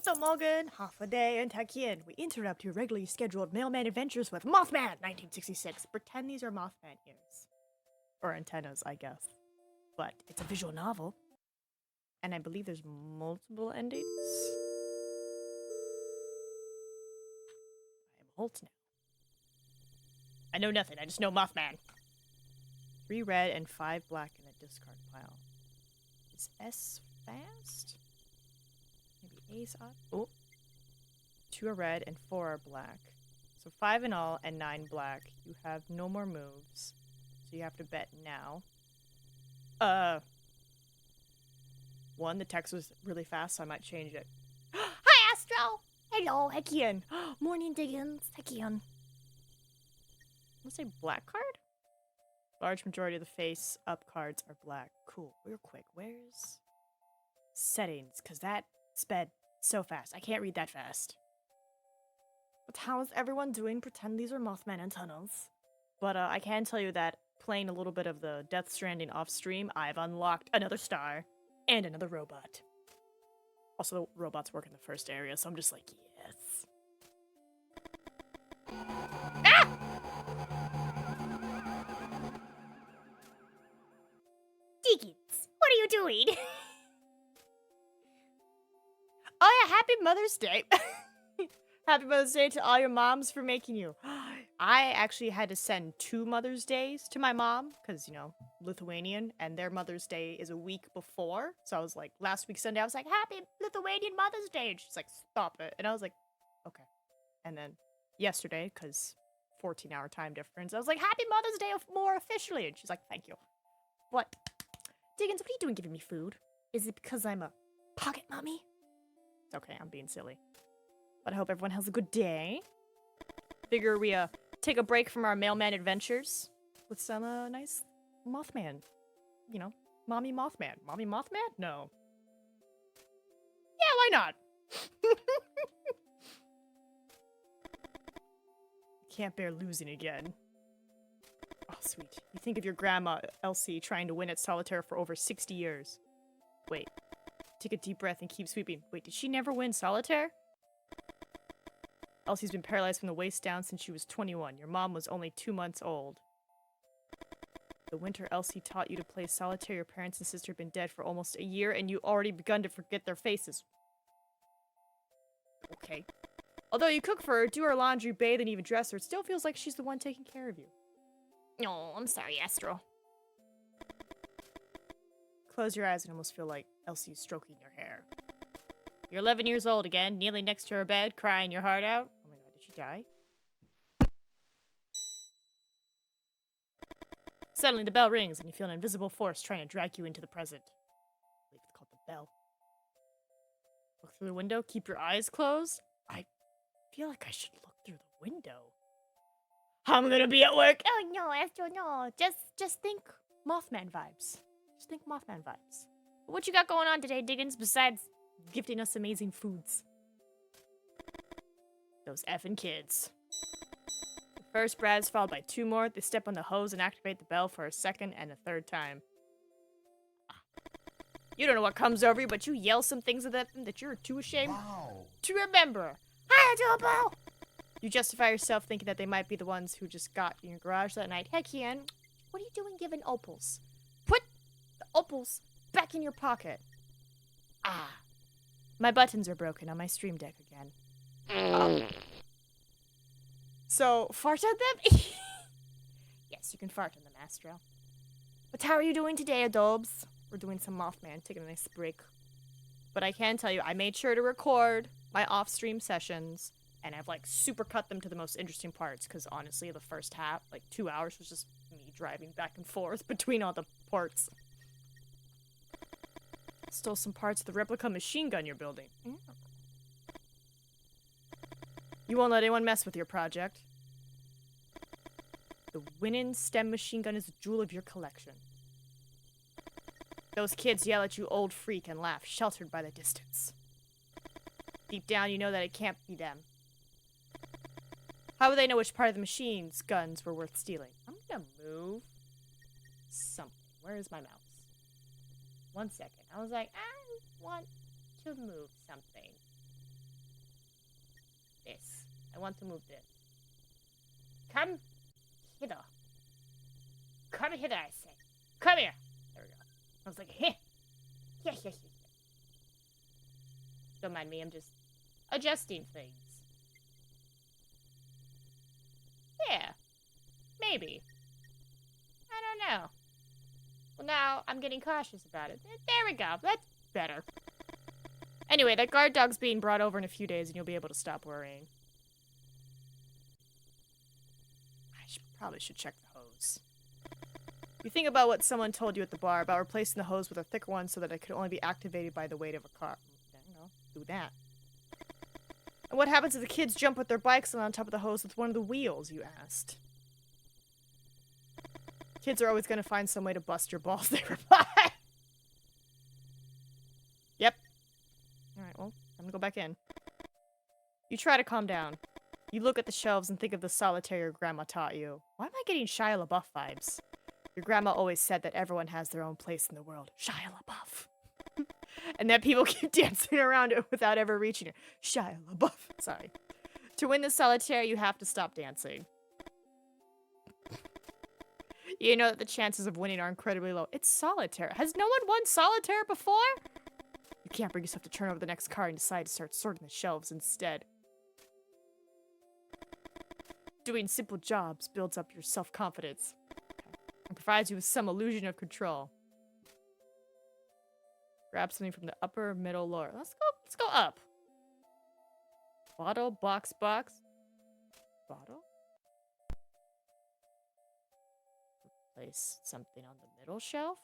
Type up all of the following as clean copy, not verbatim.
what's up, Morgan? Half a day and Takian. We interrupt your regularly scheduled mailman adventures with Mothman, 1966. Pretend these are Mothman ears. Or antennas, I guess. But it's a visual novel. And I believe there's multiple endings. I am Holt now. I know nothing, I just know Mothman. 3 red and 5 black in a discard pile. Is S fast? Maybe A's odd? Oh. 2 are red and 4 are black. So 5 in all and 9 black. You have no more moves. So you have to bet now. 1, the text was really fast, so I might change it. Hi, Astro! Hello, Hekian. Morning, Diggins. Hekian. Let's say black card? Large majority of the face-up cards are black. Cool. Real quick, where's settings? Because that sped so fast. I can't read that fast. But how is everyone doing? Pretend these are Mothman antennas. But I can tell you that playing a little bit of the Death Stranding off-stream, I've unlocked another star and another robot. Also, the robots work in the first area, so I'm just like, yes. Ah! Diggins, what are you doing? Oh yeah, happy Mother's Day. Happy Mother's Day to all your moms for making you. I actually had to send 2 Mother's Days to my mom, because, you know, Lithuanian, and their Mother's Day is a week before. So I was like, last week Sunday, I was like, happy Lithuanian Mother's Day. And she's like, stop it. And I was like, okay. And then yesterday, because 14-hour time difference, I was like, happy Mother's Day more officially. And she's like, thank you. What? Diggins, what are you doing giving me food? Is it because I'm a pocket mommy? It's okay, I'm being silly. But I hope everyone has a good day. Figure we take a break from our mailman adventures with some nice Mothman. You know, Mommy Mothman. Mommy Mothman? No. Yeah, why not? Can't bear losing again. Oh, sweet. You think of your grandma, Elsie, trying to win at solitaire for over 60 years. Wait. Take a deep breath and keep sweeping. Wait, did she never win solitaire? Elsie's been paralyzed from the waist down since she was 21. Your mom was only 2 months old. The winter Elsie taught you to play solitaire, your parents and sister have been dead for almost a year, and you already begun to forget their faces. Okay. Although you cook for her, do her laundry, bathe, and even dress her, it still feels like she's the one taking care of you. No, I'm sorry, Astro. Close your eyes and almost feel like Elsie's stroking your hair. You're 11 years old again, kneeling next to her bed, crying your heart out. Oh my god, did she die? Suddenly the bell rings and you feel an invisible force trying to drag you into the present. I believe it's called the bell. Look through the window, keep your eyes closed. I feel like I should look through the window. I'm gonna be at work. Oh no, Astro, no. Just think Mothman vibes. Just think Mothman vibes. What you got going on today, Diggins, besides gifting us amazing foods? Those effing kids. The first Brad is followed by 2 more. They step on the hose and activate the bell for a second and a third time. You don't know what comes over you, but you yell some things at them that you're too ashamed to remember. Hi, Adobo! You justify yourself thinking that they might be the ones who just got in your garage that night. Heck, Ian, what are you doing giving opals? Put the opals back in your pocket. Ah. My buttons are broken on my stream deck again. So, fart on them? Yes, you can fart on them, Astro. But how are you doing today, Adobes? We're doing some Mothman, taking a nice break. But I can tell you, I made sure to record my off-stream sessions, and I've, like, super cut them to the most interesting parts, because honestly, the first half, like, 2 hours was just me driving back and forth between all the ports. Stole some parts of the replica machine gun you're building. Yeah. You won't let anyone mess with your project. The Winnin STEM machine gun is a jewel of your collection. Those kids yell at you, old freak, and laugh, sheltered by the distance. Deep down, you know that it can't be them. How would they know which part of the machine's guns were worth stealing? I'm gonna move something. Where is my mouse? 1 second. I was like, I want to move something. This. I want to move this. Come hither. Come hither, I say. Come here. There we go. I was like, heh. Yeah. Don't mind me, I'm just adjusting things. Yeah. Maybe. I don't know. Well, now I'm getting cautious about it. There we go. That's better. Anyway, that guard dog's being brought over in a few days and you'll be able to stop worrying. Probably should check the hose. You think about what someone told you at the bar about replacing the hose with a thicker one so that it could only be activated by the weight of a car. Do that. And what happens if the kids jump with their bikes on top of the hose with one of the wheels, you asked? Kids are always going to find some way to bust your balls, they reply. Yep. Alright, well, I'm gonna go back in. You try to calm down. You look at the shelves and think of the solitaire your grandma taught you. Why am I getting Shia LaBeouf vibes? Your grandma always said that everyone has their own place in the world. Shia LaBeouf. And that people keep dancing around it without ever reaching it. Shia LaBeouf. Sorry. To win the solitaire, you have to stop dancing. You know that the chances of winning are incredibly low. It's solitaire. Has no one won solitaire before? You can't bring yourself to turn over the next card and decide to start sorting the shelves instead. Doing simple jobs builds up your self-confidence and provides you with some illusion of control. Grab something from the upper, middle, lower. Let's go up. Bottle, box. Bottle? Place something on the middle shelf.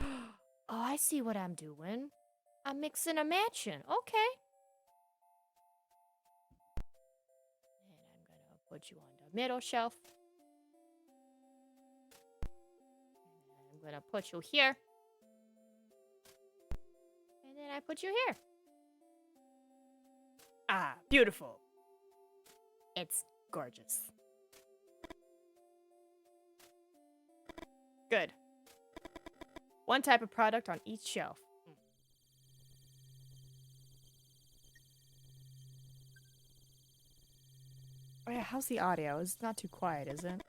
Oh, I see what I'm doing. I'm mixing a matching. Okay. Put you on the middle shelf. And I'm gonna put you here. And then I put you here. Ah, beautiful. It's gorgeous. Good. One type of product on each shelf. Oh yeah, how's the audio? It's not too quiet, is it?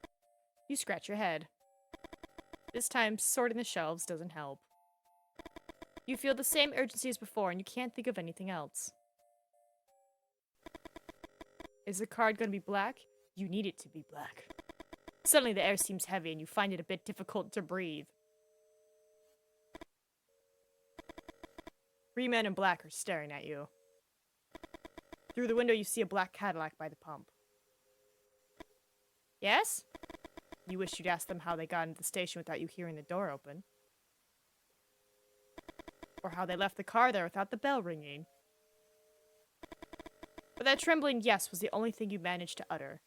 You scratch your head. This time, sorting the shelves doesn't help. You feel the same urgency as before, and you can't think of anything else. Is the card going to be black? You need it to be black. Suddenly the air seems heavy, and you find it a bit difficult to breathe. 3 men in black are staring at you. Through the window, you see a black Cadillac by the pump. Yes? You wish you'd asked them how they got into the station without you hearing the door open. Or how they left the car there without the bell ringing. But that trembling yes was the only thing you managed to utter.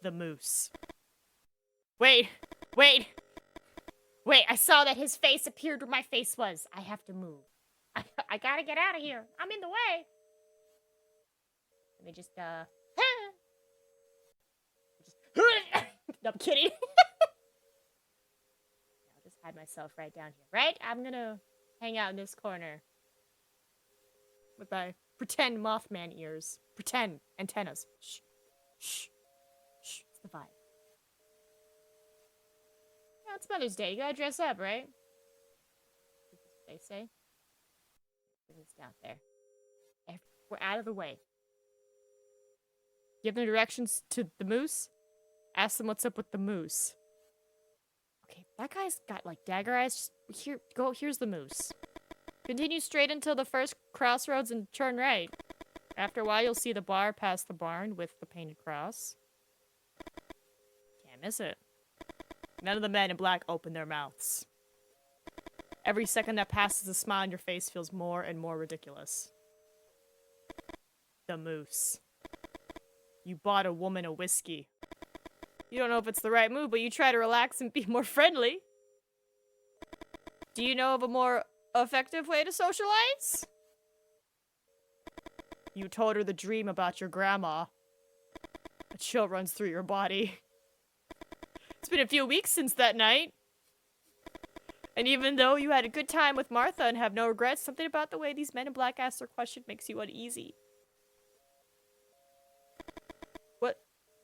The moose. Wait, I saw that his face appeared where my face was. I have to move. I gotta get out of here. I'm in the way. Let me just, no, I'm kidding. I'll just hide myself right down here, right? I'm gonna hang out in this corner. With my pretend Mothman ears. Pretend antennas. Shh. Shh. Shh. It's the vibe. No, it's Mother's Day. You gotta dress up, right? What they say. It's down there. We're out of the way. Give them directions to the moose. Ask them what's up with the moose. Okay, that guy's got like dagger eyes. Just here's the moose. Continue straight until the first crossroads and turn right. After a while, you'll see the bar past the barn with the painted cross. Can't miss it. None of the men in black open their mouths. Every second that passes, the smile on your face feels more and more ridiculous. The moose. You bought a woman a whiskey. You don't know if it's the right move, but you try to relax and be more friendly. Do you know of a more effective way to socialize? You told her the dream about your grandma. A chill runs through your body. It's been a few weeks since that night. And even though you had a good time with Martha and have no regrets, something about the way these men in black ask their question makes you uneasy.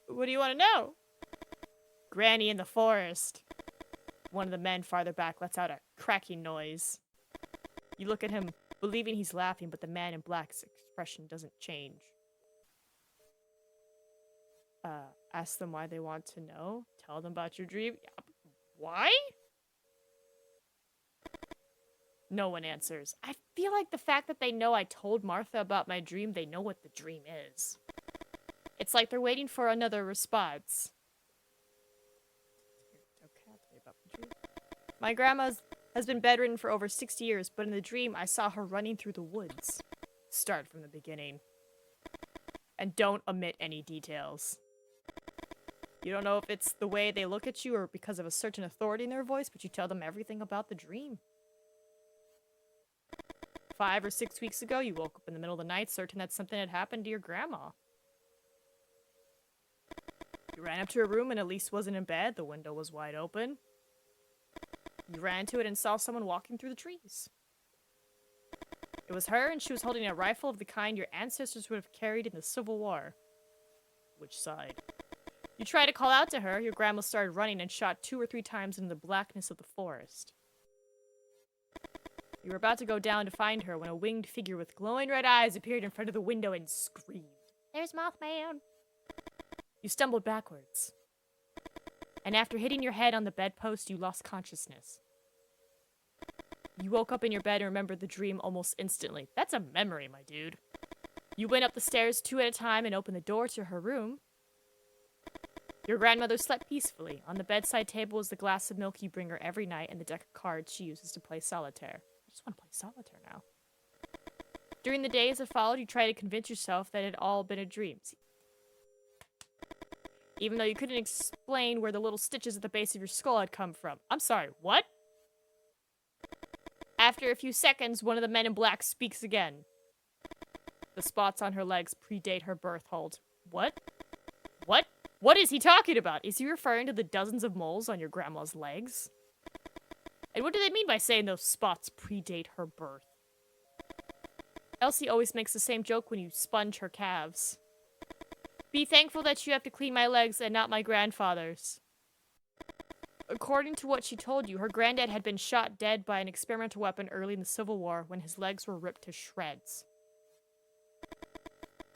What do you want to know? Granny in the forest. One of the men farther back lets out a cracking noise. You look at him, believing he's laughing, but the man in black's expression doesn't change. Ask them why they want to know. Tell them about your dream. Why? No one answers. I feel like the fact that they know I told Martha about my dream, they know what the dream is. It's like they're waiting for another response. My grandma has been bedridden for over 60 years, but in the dream, I saw her running through the woods. Start from the beginning. And don't omit any details. You don't know if it's the way they look at you or because of a certain authority in their voice, but you tell them everything about the dream. 5 or 6 weeks ago, you woke up in the middle of the night certain that something had happened to your grandma. You ran up to her room and Elise wasn't in bed. The window was wide open. You ran to it and saw someone walking through the trees. It was her, and she was holding a rifle of the kind your ancestors would have carried in the Civil War. Which side? You tried to call out to her. Your grandma started running and shot 2 or 3 times into the blackness of the forest. You were about to go down to find her when a winged figure with glowing red eyes appeared in front of the window and screamed. There's Mothman! You stumbled backwards. And after hitting your head on the bedpost, you lost consciousness. You woke up in your bed and remembered the dream almost instantly. That's a memory, my dude. You went up the stairs 2 at a time and opened the door to her room. Your grandmother slept peacefully. On the bedside table was the glass of milk you bring her every night and the deck of cards she uses to play solitaire. I just want to play solitaire now. During the days that followed, you tried to convince yourself that it had all been a dream. Even though you couldn't explain where the little stitches at the base of your skull had come from. I'm sorry, what? After a few seconds, one of the men in black speaks again. The spots on her legs predate her birth hold. What? What? What is he talking about? Is he referring to the dozens of moles on your grandma's legs? And what do they mean by saying those spots predate her birth? Elsie always makes the same joke when you sponge her calves. Be thankful that you have to clean my legs and not my grandfather's. According to what she told you, her granddad had been shot dead by an experimental weapon early in the Civil War when his legs were ripped to shreds.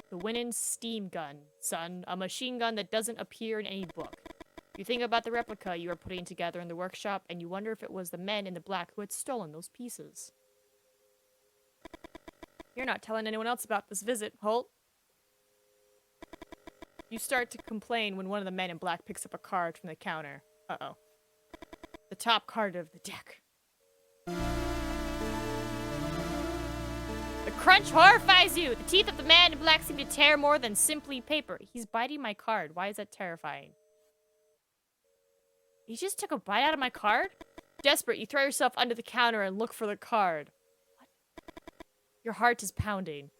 The Winnan steam gun, son. A machine gun that doesn't appear in any book. You think about the replica you are putting together in the workshop, and you wonder if it was the men in the black who had stolen those pieces. You're not telling anyone else about this visit, Holt. You start to complain when one of the men in black picks up a card from the counter. Uh-oh. The top card of the deck. The crunch horrifies you! The teeth of the man in black seem to tear more than simply paper. He's biting my card. Why is that terrifying? He just took a bite out of my card? Desperate, you throw yourself under the counter and look for the card. What? Your heart is pounding.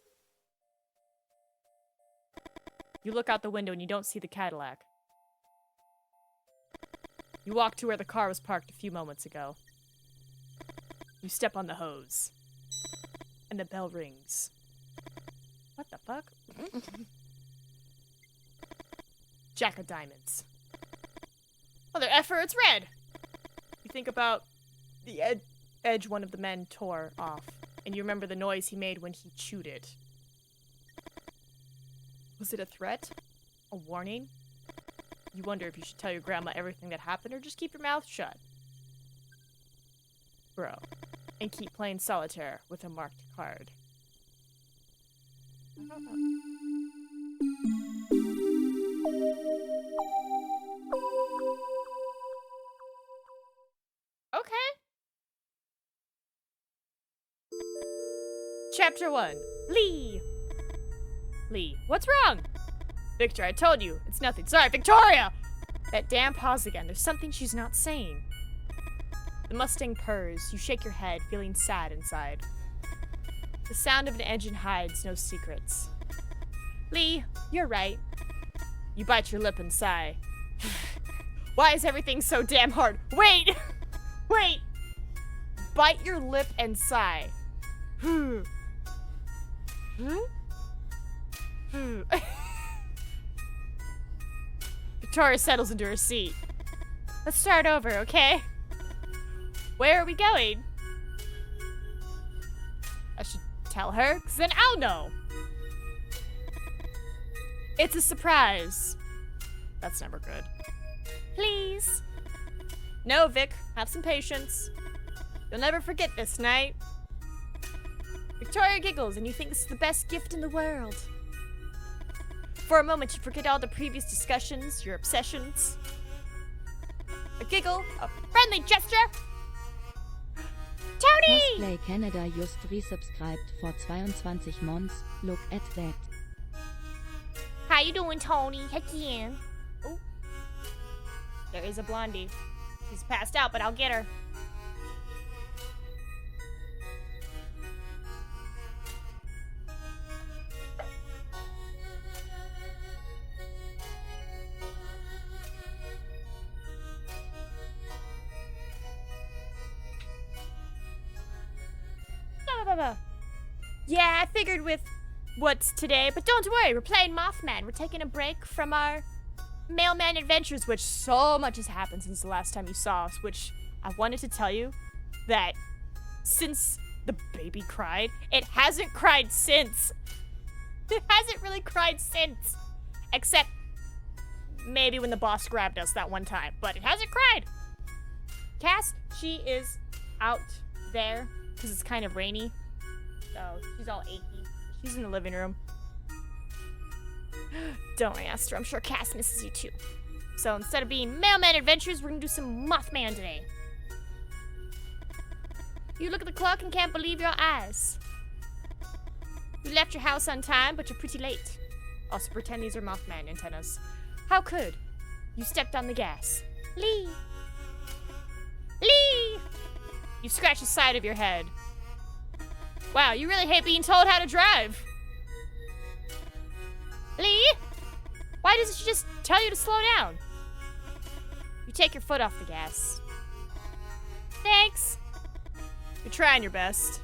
You look out the window and you don't see the Cadillac. You walk to where the car was parked a few moments ago. You step on the hose. And the bell rings. What the fuck? Jack of diamonds. Mother effer, it's red! You think about the edge one of the men tore off, and you remember the noise he made when he chewed it. Was it a threat? A warning? You wonder if you should tell your grandma everything that happened or just keep your mouth shut. Bro. And keep playing solitaire with a marked card. Okay. Chapter 1. Lee! Lee, what's wrong? Victor, I told you. It's nothing. Sorry, Victoria! That damn pause again. There's something she's not saying. The Mustang purrs. You shake your head, feeling sad inside. The sound of an engine hides no secrets. Lee, you're right. You bite your lip and sigh. Why is everything so damn hard? Wait! Wait! bite your lip and sigh. Victoria settles into her seat. Let's start over, okay? Where are we going? I should tell her, because then I'll know. It's a surprise. That's never good. Please. No, Vic. Have some patience. You'll never forget this night. Victoria giggles, and you think this is the best gift in the world. For a moment, you forget all the previous discussions, your obsessions. A giggle, a friendly gesture. Tony! Cosplay Canada just resubscribed for 22 months. Look at that. How you doing, Tony? Heck yeah. Oh. There is a blondie. She's passed out, but I'll get her. Yeah, I figured with what's today, but don't worry, we're playing Mothmen. We're taking a break from our mailman adventures, which so much has happened since the last time you saw us, which I wanted to tell you that since the baby cried, it hasn't cried since. It hasn't really cried since. Except maybe when the boss grabbed us that one time, but it hasn't cried. Cass, she is out there because it's kind of rainy. So she's all achy. She's in the living room. Don't ask her. I'm sure Cass misses you too. So instead of being mailman adventures, we're gonna do some Mothman today. You look at the clock and can't believe your eyes. You left your house on time, but you're pretty late. Also pretend these are Mothman antennas. How could? You stepped on the gas. Lee! Lee! You scratch the side of your head. Wow, you really hate being told how to drive. Lee? Why doesn't she just tell you to slow down? You take your foot off the gas. Thanks. You're trying your best.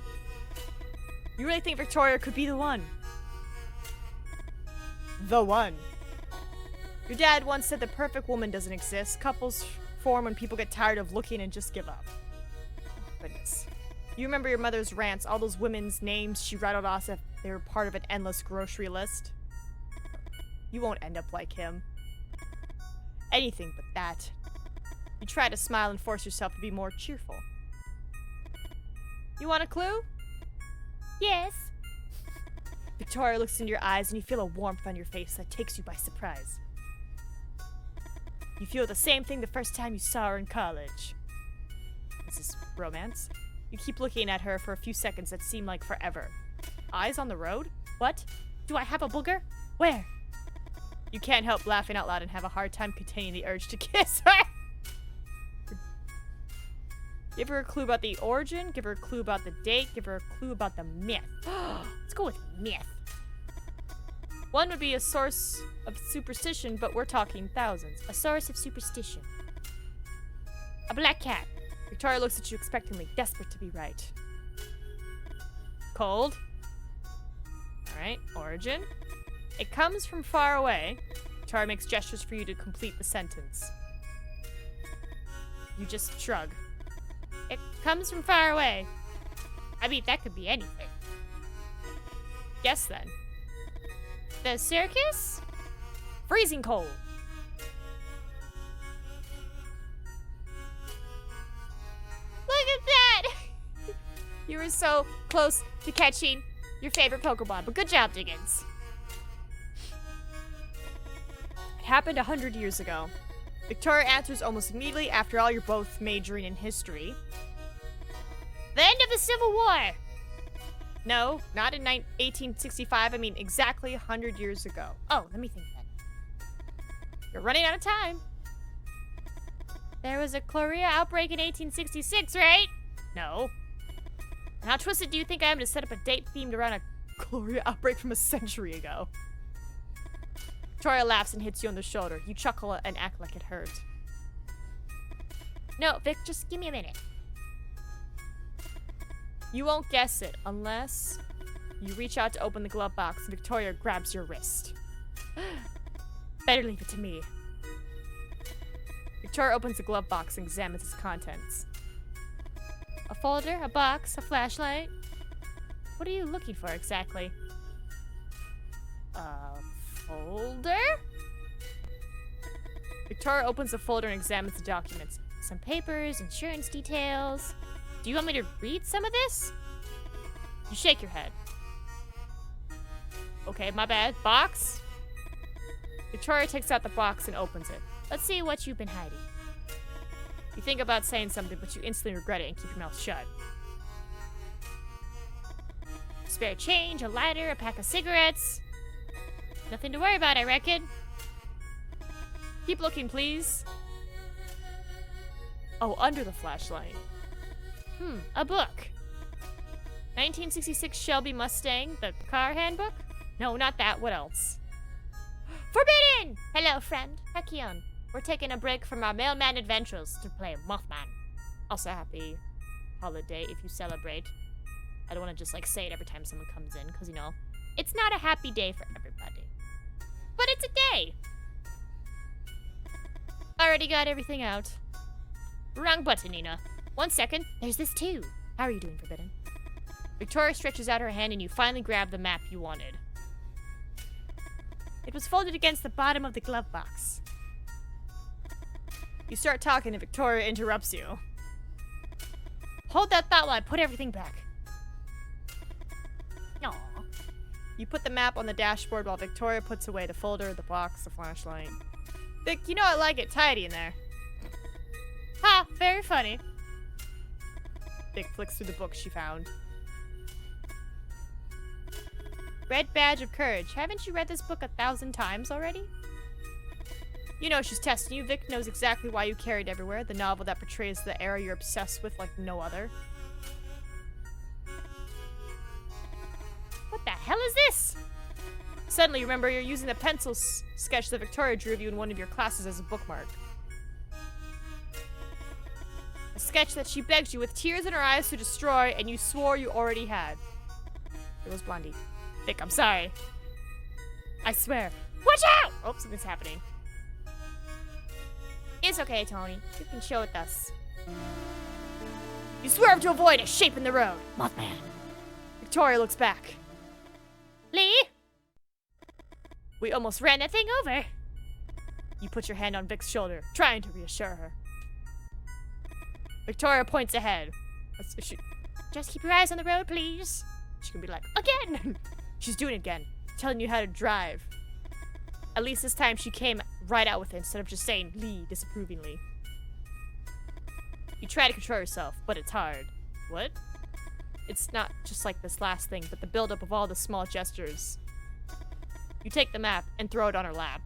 You really think Victoria could be the one? The one. Your dad once said the perfect woman doesn't exist. Couples form when people get tired of looking and just give up. Goodness. You remember your mother's rants, all those women's names she rattled off if they were part of an endless grocery list? You won't end up like him. Anything but that. You try to smile and force yourself to be more cheerful. You want a clue? Yes. Victoria looks into your eyes and you feel a warmth on your face that takes you by surprise. You feel the same thing the first time you saw her in college. This is romance. You keep looking at her for a few seconds that seem like forever. Eyes on the road? What? Do I have a booger? Where? You can't help laughing out loud and have a hard time containing the urge to kiss her. Give her a clue about the origin, give her a clue about the date, give her a clue about the myth. Let's go with myth. One would be a source of superstition, but we're talking thousands. A source of superstition. A black cat. Victoria looks at you expectantly, desperate to be right. Cold. Alright, origin. It comes from far away. Victoria makes gestures for you to complete the sentence. You just shrug. It comes from far away. I mean, that could be anything. Guess then. The circus? Freezing cold. Look at that! You were so close to catching your favorite Pokemon, but good job, Diggins. It happened 100 years ago. Victoria answers almost immediately. After all, you're both majoring in history. The end of the Civil War! No, not in 1865. I mean, exactly 100 years ago. Oh, let me think then. You're running out of time. There was a cholera outbreak in 1866, right? No. And how twisted do you think I am to set up a date themed around a cholera outbreak from a century ago? Victoria laughs and hits you on the shoulder. You chuckle and act like it hurt. No, Vic, just give me a minute. You won't guess it unless you reach out to open the glove box and Victoria grabs your wrist. Better leave it to me. Victoria opens the glove box and examines its contents. A folder, a box, a flashlight. What are you looking for exactly? A folder? Victoria opens the folder and examines the documents. Some papers, insurance details. Do you want me to read some of this? You shake your head. Okay, my bad. Box? Victoria takes out the box and opens it. Let's see what you've been hiding. You think about saying something, but you instantly regret it and keep your mouth shut. Spare change, a lighter, a pack of cigarettes. Nothing to worry about, I reckon. Keep looking, please. Oh, under the flashlight. A book. 1966 Shelby Mustang, the car handbook? No, not that. What else? Forbidden! Hello, friend. Hekion. We're taking a break from our mailman adventures to play Mothman. Also, happy holiday if you celebrate. I don't want to just, like, say it every time someone comes in, because, you know, it's not a happy day for everybody. But it's a day! Already got everything out. Wrong button, Nina. 1 second. There's this too. How are you doing, Forbidden? Victoria stretches out her hand and you finally grab the map you wanted. It was folded against the bottom of the glove box. You start talking and Victoria interrupts you. Hold that thought while I put everything back. Aww. You put the map on the dashboard while Victoria puts away the folder, the box, the flashlight. Vic, you know I like it tidy in there. Ha! Very funny. Vic flicks through the book she found. Red Badge of Courage. Haven't you read this book 1,000 times already? You know she's testing you. Vic knows exactly why you carry it everywhere. The novel that portrays the era you're obsessed with like no other. What the hell is this? Suddenly, you remember you're using the pencil sketch that Victoria drew of you in one of your classes as a bookmark. A sketch that she begged you with tears in her eyes to destroy, and you swore you already had. It was Blondie. Vic, I'm sorry. I swear. Watch out! Oh, something's happening. It's okay, Tony. You can show it us. You swerve to avoid a shape in the road. Mothman. Victoria looks back. Lee? We almost ran that thing over. You put your hand on Vic's shoulder, trying to reassure her. Victoria points ahead. Just keep your eyes on the road, please. She can be like, again! She's doing it again, telling you how to drive. At least this time she came right out with it instead of just saying Lee disapprovingly. You try to control yourself, but it's hard. What? It's not just like this last thing, but the buildup of all the small gestures. You take the map and throw it on her lap.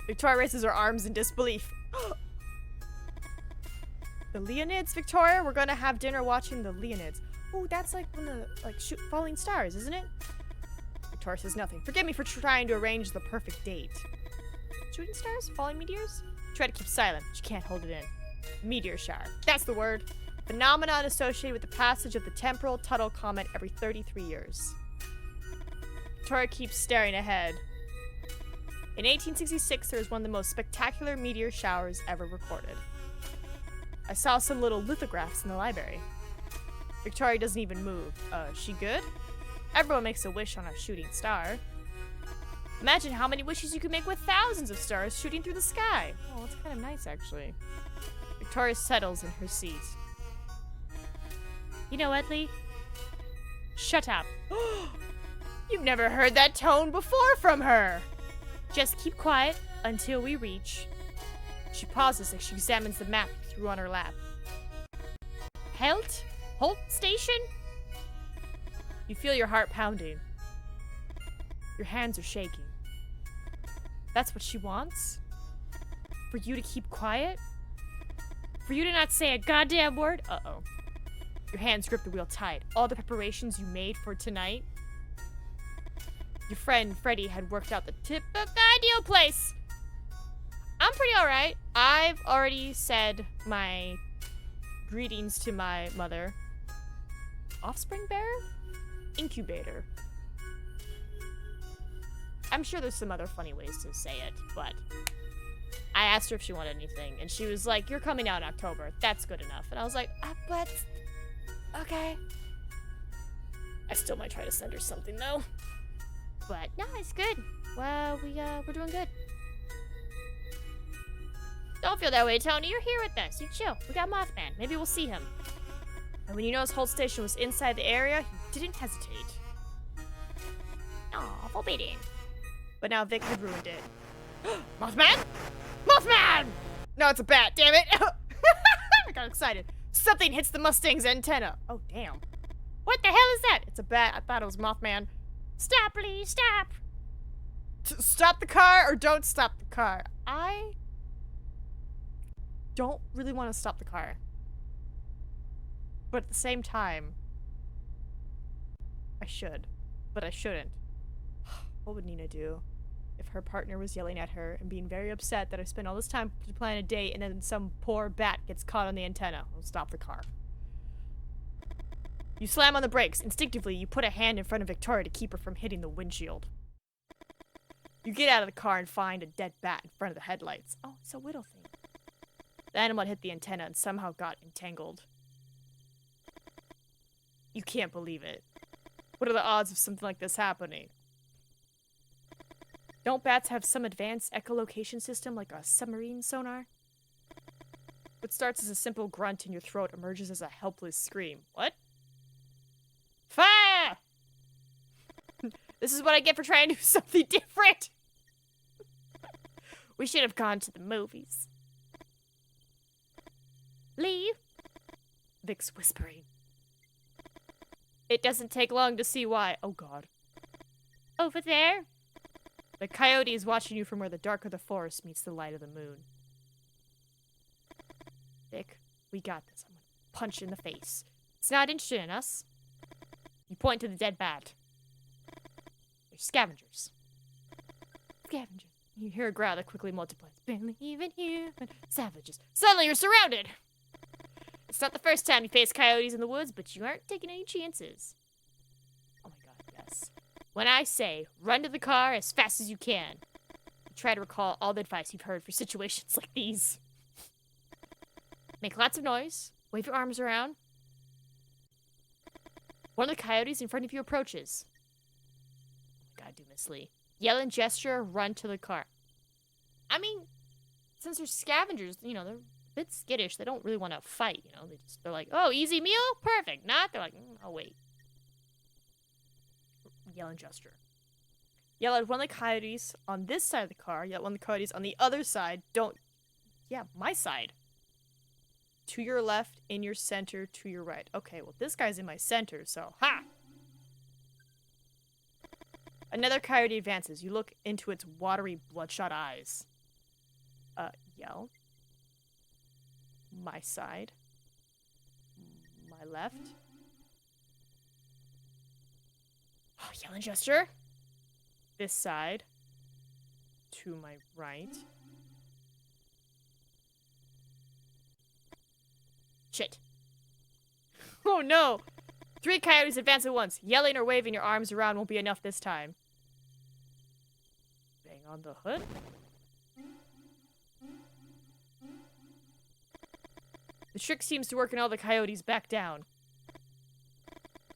Victoria raises her arms in disbelief. The Leonids, Victoria? We're gonna have dinner watching the Leonids. Oh, that's like when the, shoot falling stars, isn't it? Victoria says nothing. Forgive me for trying to arrange the perfect date. Shooting stars? Falling meteors? Try to keep silent, but you can't hold it in. Meteor shower. That's the word. Phenomenon associated with the passage of the temporal Tuttle comet every 33 years. Victoria keeps staring ahead. In 1866, there was one of the most spectacular meteor showers ever recorded. I saw some little lithographs in the library. Victoria doesn't even move. She good? Everyone makes a wish on a shooting star. Imagine how many wishes you could make with thousands of stars shooting through the sky. Oh, that's kind of nice, actually. Victoria settles in her seat. You know what, Lee? Shut up. You've never heard that tone before from her. Just keep quiet until we reach. She pauses as she examines the map you threw on her lap. Holt Station? You feel your heart pounding. Your hands are shaking. That's what she wants? For you to keep quiet? For you to not say a goddamn word? Uh-oh. Your hands grip the wheel tight. All the preparations you made for tonight? Your friend Freddie had worked out the typical ideal place. I'm pretty alright. I've already said my greetings to my mother. Offspring bearer? Incubator. I'm sure there's some other funny ways to say it, but I asked her if she wanted anything, and she was like, you're coming out in October. That's good enough. And I was like, but... Okay. I still might try to send her something, though. But, no, it's good. Well, we're doing good. Don't feel that way, Tony. You're here with us. You chill. We got Mothman. Maybe we'll see him. And when you noticed Holt Station was inside the area, you didn't hesitate. Aw, forbidden. But now Vic had ruined it. Mothman? Mothman! No, it's a bat, damn it! I got excited. Something hits the Mustang's antenna. Oh, damn. What the hell is that? It's a bat. I thought it was Mothman. Stop, please, stop! Stop the car or don't stop the car. I don't really want to stop the car. But at the same time, I should. But I shouldn't. What would Nina do if her partner was yelling at her and being very upset that I spent all this time to plan a date and then some poor bat gets caught on the antenna? I'll stop the car. You slam on the brakes. Instinctively, you put a hand in front of Victoria to keep her from hitting the windshield. You get out of the car and find a dead bat in front of the headlights. Oh, it's a whittle thing. The animal hit the antenna and somehow got entangled. You can't believe it. What are the odds of something like this happening? Don't bats have some advanced echolocation system like a submarine sonar? What starts as a simple grunt in your throat emerges as a helpless scream. What? Fire! This is what I get for trying to do something different. We should have gone to the movies. Leave? Vic's whispering. It doesn't take long to see why. Oh, God. Over there? The coyote is watching you from where the dark of the forest meets the light of the moon. Vic, we got this. I'm gonna punch you in the face. It's not interested in us. You point to the dead bat. They're scavengers. Scavengers. You hear a growl that quickly multiplies. Barely even human savages. Suddenly you're surrounded! It's not the first time you face coyotes in the woods, but you aren't taking any chances. Oh my God, yes. When I say, run to the car as fast as you can, you try to recall all the advice you've heard for situations like these. Make lots of noise. Wave your arms around. One of the coyotes in front of you approaches. Oh my God, do Miss Lee. Yell and gesture, run to the car. I mean, since they're scavengers, you know, they're a bit skittish. They don't really want to fight, you know. They're like, oh, easy meal? Perfect. Not? They're like, I'll wait. Yell and gesture. Yell at one of the coyotes on this side of the car. Yell at one of the coyotes on the other side. Don't. Yeah, my side. To your left, in your center, to your right. Okay, well, this guy's in my center, so ha! Another coyote advances. You look into its watery, bloodshot eyes. Yell. My side. My left. Oh, yell and gesture. This side. To my right. Shit. Oh no! 3 coyotes advance at once. Yelling or waving your arms around won't be enough this time. Bang on the hood. The trick seems to work and all the coyotes back down.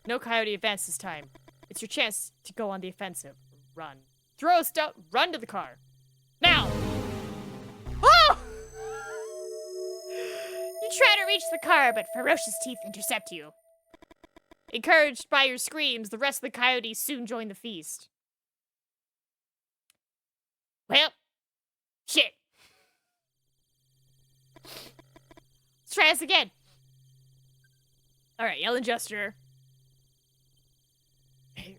No coyote advance this time. It's your chance to go on the offensive. Run. Throw a stone. Run to the car. Now! Oh! You try to reach the car, but ferocious teeth intercept you. Encouraged by your screams, the rest of the coyotes soon join the feast. Well, shit. Let's try this again. Alright, yell and gesture. Hey,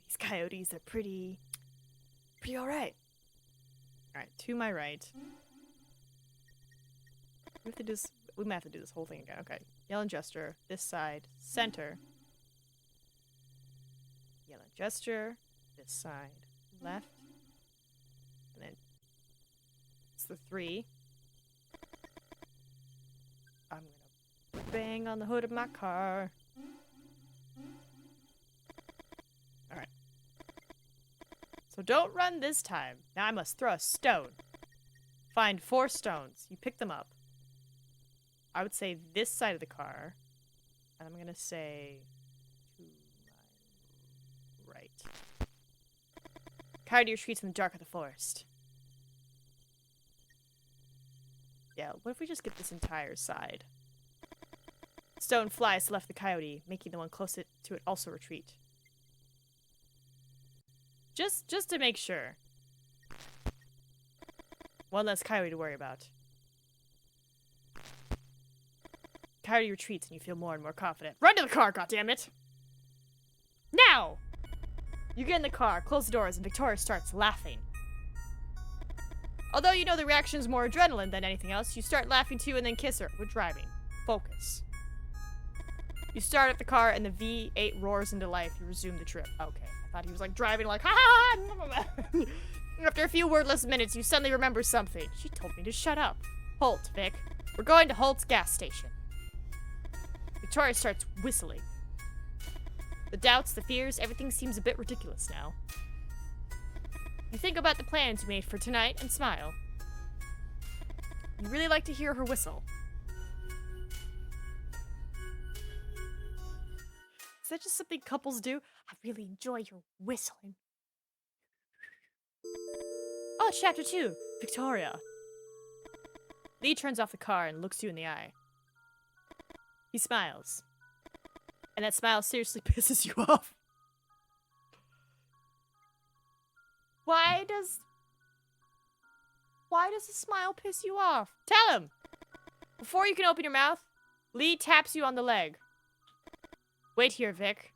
these coyotes are pretty alright. Alright, to my right. We might have to do this whole thing again. Okay. Yell and gesture. This side. Center. Yell and gesture. This side. Left. And then it's the 3. I'm gonna bang on the hood of my car. So don't run this time. Now I must throw a stone. Find 4 stones. You pick them up. I would say this side of the car. And I'm going to say to my right. Coyote retreats in the dark of the forest. Yeah, what if we just get this entire side? Stone flies to left the coyote, making the one closest to it also retreat. Just to make sure. One less coyote to worry about. Coyote retreats and you feel more and more confident. Run to the car, goddammit! Now! You get in the car, close the doors, and Victoria starts laughing. Although you know the reaction is more adrenaline than anything else, you start laughing too and then kiss her. We're driving. Focus. You start up the car and the V8 roars into life. You resume the trip. Okay. I thought he was like driving like, ha ha ha! After a few wordless minutes, you suddenly remember something. She told me to shut up. Holt, Vic. We're going to Holt's gas station. Victoria starts whistling. The doubts, the fears, everything seems a bit ridiculous now. You think about the plans you made for tonight and smile. You really like to hear her whistle. Is that just something couples do? I really enjoy your whistling. Oh, chapter 2. Victoria. Lee turns off the car and looks you in the eye. He smiles. And that smile seriously pisses you off. Why does the smile piss you off? Tell him! Before you can open your mouth, Lee taps you on the leg. Wait here, Vic.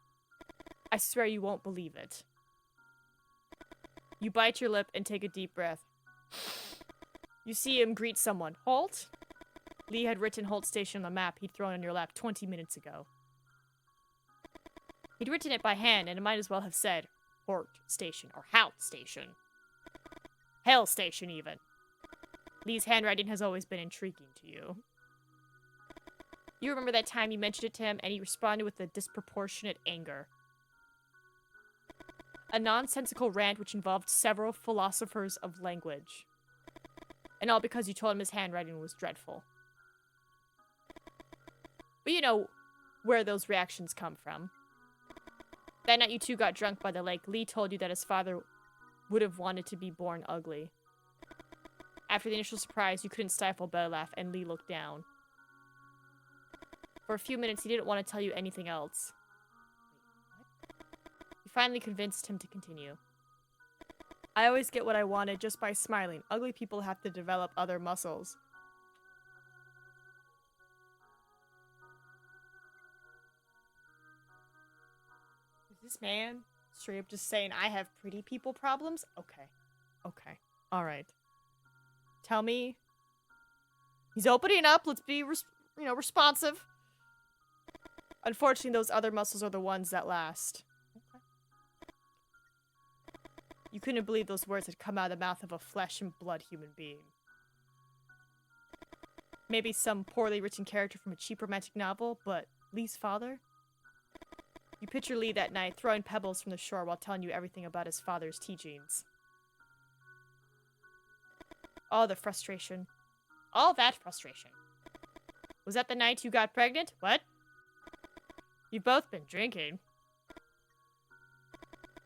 I swear you won't believe it. You bite your lip and take a deep breath. You see him greet someone. Holt? Lee had written Holt Station on the map he'd thrown on your lap 20 minutes ago. He'd written it by hand, and it might as well have said Hort Station, or Halt Station. Hell Station, even. Lee's handwriting has always been intriguing to you. You remember that time you mentioned it to him, and he responded with a disproportionate anger. A nonsensical rant which involved several philosophers of language. And all because you told him his handwriting was dreadful. But you know where those reactions come from. That night you two got drunk by the lake, Lee told you that his father would have wanted to be born ugly. After the initial surprise, you couldn't stifle a belly laugh, and Lee looked down. For a few minutes, he didn't want to tell you anything else. You finally convinced him to continue. I always get what I wanted just by smiling. Ugly people have to develop other muscles. Is this man straight up just saying, I have pretty people problems? Okay. Okay. Alright. Tell me. He's opening up. Let's be, responsive. Unfortunately, those other muscles are the ones that last. Okay. You couldn't believe those words had come out of the mouth of a flesh and blood human being. Maybe some poorly written character from a cheap romantic novel, but Lee's father? You picture Lee that night throwing pebbles from the shore while telling you everything about his father's teachings. Oh, the frustration. All that frustration. Was that the night you got pregnant? What? You've both been drinking.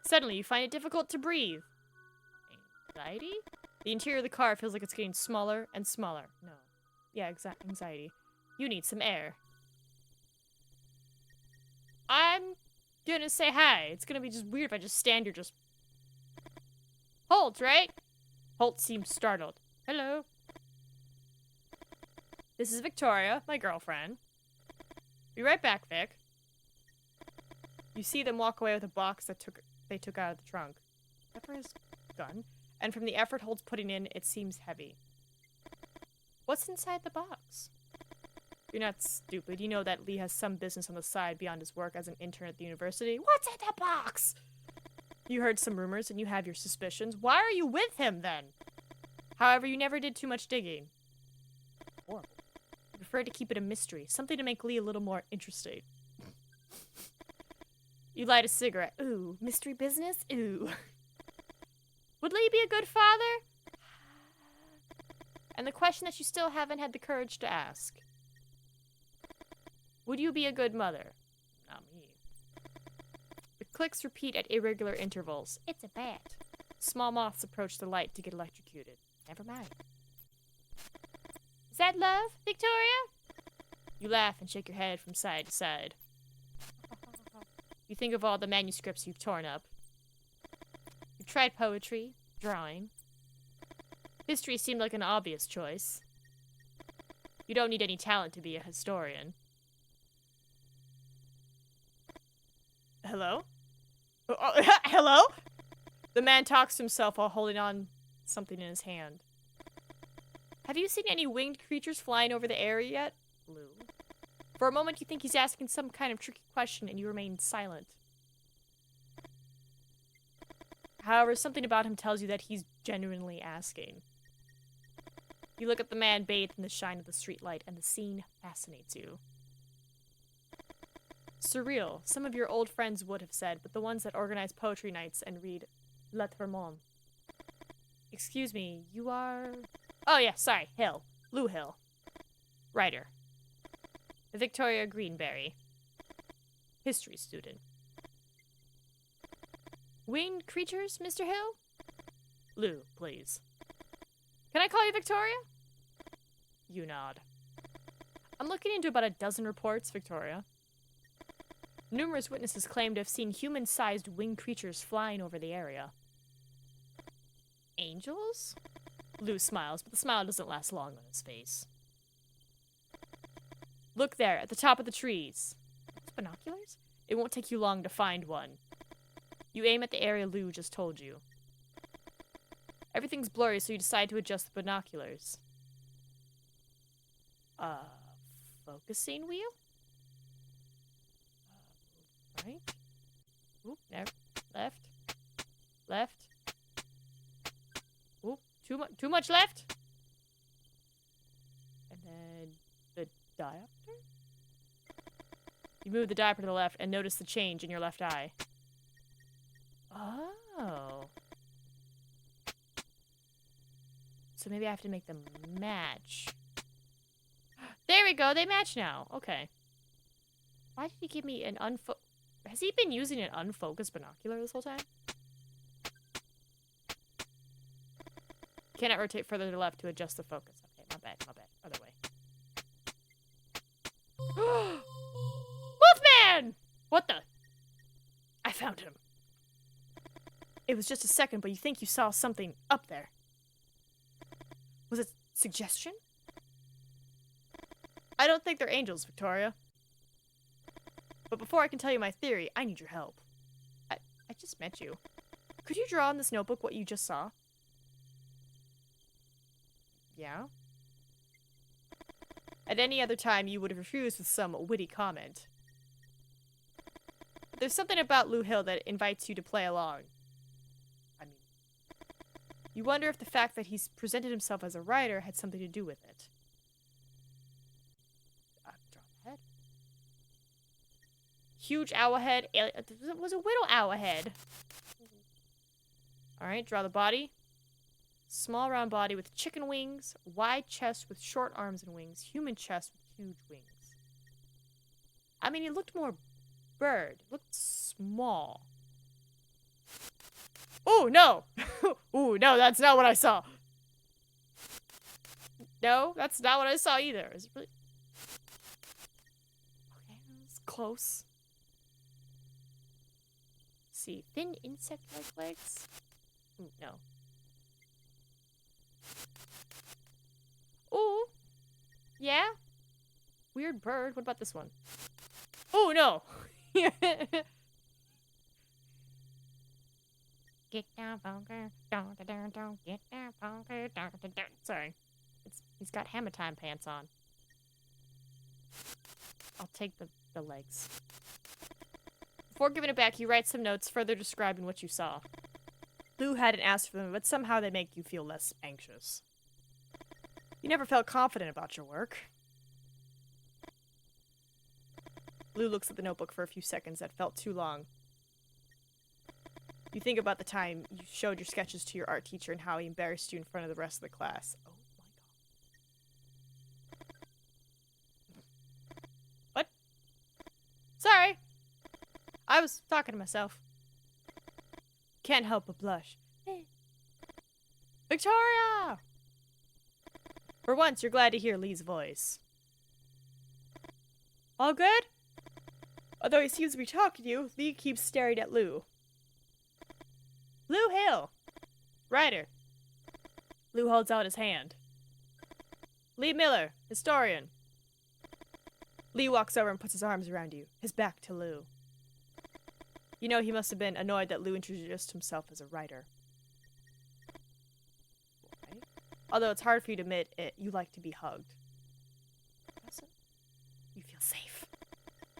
Suddenly, you find it difficult to breathe. Anxiety? The interior of the car feels like it's getting smaller and smaller. No. Yeah, anxiety. You need some air. I'm gonna say hi. It's gonna be just weird if I just stand here just... Holt, right? Holt seems startled. Hello. This is Victoria, my girlfriend. Be right back, Vic. You see them walk away with a box that they took out of the trunk. Pepper is gun. And from the effort Holt's putting in, it seems heavy. What's inside the box? You're not stupid. You know that Lee has some business on the side beyond his work as an intern at the university. What's in the box? You heard some rumors and you have your suspicions. Why are you with him then? However, you never did too much digging. Horrible. I prefer to keep it a mystery. Something to make Lee a little more interesting. You light a cigarette. Ooh, mystery business? Ooh. Would Lee be a good father? And the question that you still haven't had the courage to ask. Would you be a good mother? Not me. The clicks repeat at irregular intervals. It's a bat. Small moths approach the light to get electrocuted. Never mind. Is that love, Victoria? You laugh and shake your head from side to side. You think of all the manuscripts you've torn up. You've tried poetry, drawing. History seemed like an obvious choice. You don't need any talent to be a historian. Hello? Hello? The man talks to himself while holding on something in his hand. Have you seen any winged creatures flying over the area yet? Lou. For a moment you think he's asking some kind of tricky question and you remain silent. However, something about him tells you that he's genuinely asking. You look at the man bathed in the shine of the streetlight and the scene fascinates you. Surreal, some of your old friends would have said, but the ones that organize poetry nights and read Lettres. Excuse me, you are... Oh yeah, sorry, Hill. Lou Hill. Writer. Victoria Greenberry. History student. Winged creatures, Mr. Hill? Lou, please. Can I call you Victoria? You nod. I'm looking into about a dozen reports, Victoria. Numerous witnesses claim to have seen human-sized winged creatures flying over the area. Angels? Lou smiles, but the smile doesn't last long on his face. Look there, at the top of the trees. Binoculars? It won't take you long to find one. You aim at the area Lou just told you. Everything's blurry, so you decide to adjust the binoculars. Focusing wheel? Right? Oop, there. Left. Left. Oop, too much left. And then the diopter? You move the diopter to the left and notice the change in your left eye. Oh. So maybe I have to make them match. There we go, they match now. Okay. Why did he give me an Has he been using an unfocused binocular this whole time? Cannot rotate further to the left to adjust the focus. Okay, my bad. Other way. Mothman! What the? I found him. It was just a second, but you think you saw something up there. Was it suggestion? I don't think they're angels, Victoria. But before I can tell you my theory, I need your help. I just met you. Could you draw in this notebook what you just saw? Yeah? At any other time, you would have refused with some witty comment. But there's something about Lou Hill that invites you to play along. I mean, you wonder if the fact that he's presented himself as a writer had something to do with it. Draw the head. Huge owl head. It was a little owl head. Alright, draw the body. Small round body with chicken wings, wide chest with short arms and wings, human chest with huge wings. I mean, it looked more bird. It looked small. Oh, no! Ooh, no, that's not what I saw. No, that's not what I saw either. Is it really... Okay, that's close. Let's see, thin insect-like legs? Ooh, no. Ooh. Yeah? Weird bird. What about this one? Oh, no. Get down, bunker. Don't, get down, bunker. Don't. Sorry. He's got hammer time pants on. I'll take the legs. Before giving it back, you write some notes further describing what you saw. Lou hadn't asked for them, but somehow they make you feel less anxious. You never felt confident about your work. Lou looks at the notebook for a few seconds that felt too long. You think about the time you showed your sketches to your art teacher and how he embarrassed you in front of the rest of the class. Oh my god. What? Sorry. I was talking to myself. Can't help but blush. Victoria! For once, you're glad to hear Lee's voice. All good? Although he seems to be talking to you, Lee keeps staring at Lou. Lou Hill! Writer. Lou holds out his hand. Lee Miller, historian. Lee walks over and puts his arms around you, his back to Lou. You know he must have been annoyed that Lou introduced himself as a writer. Why? Although it's hard for you to admit it, you like to be hugged. You feel safe.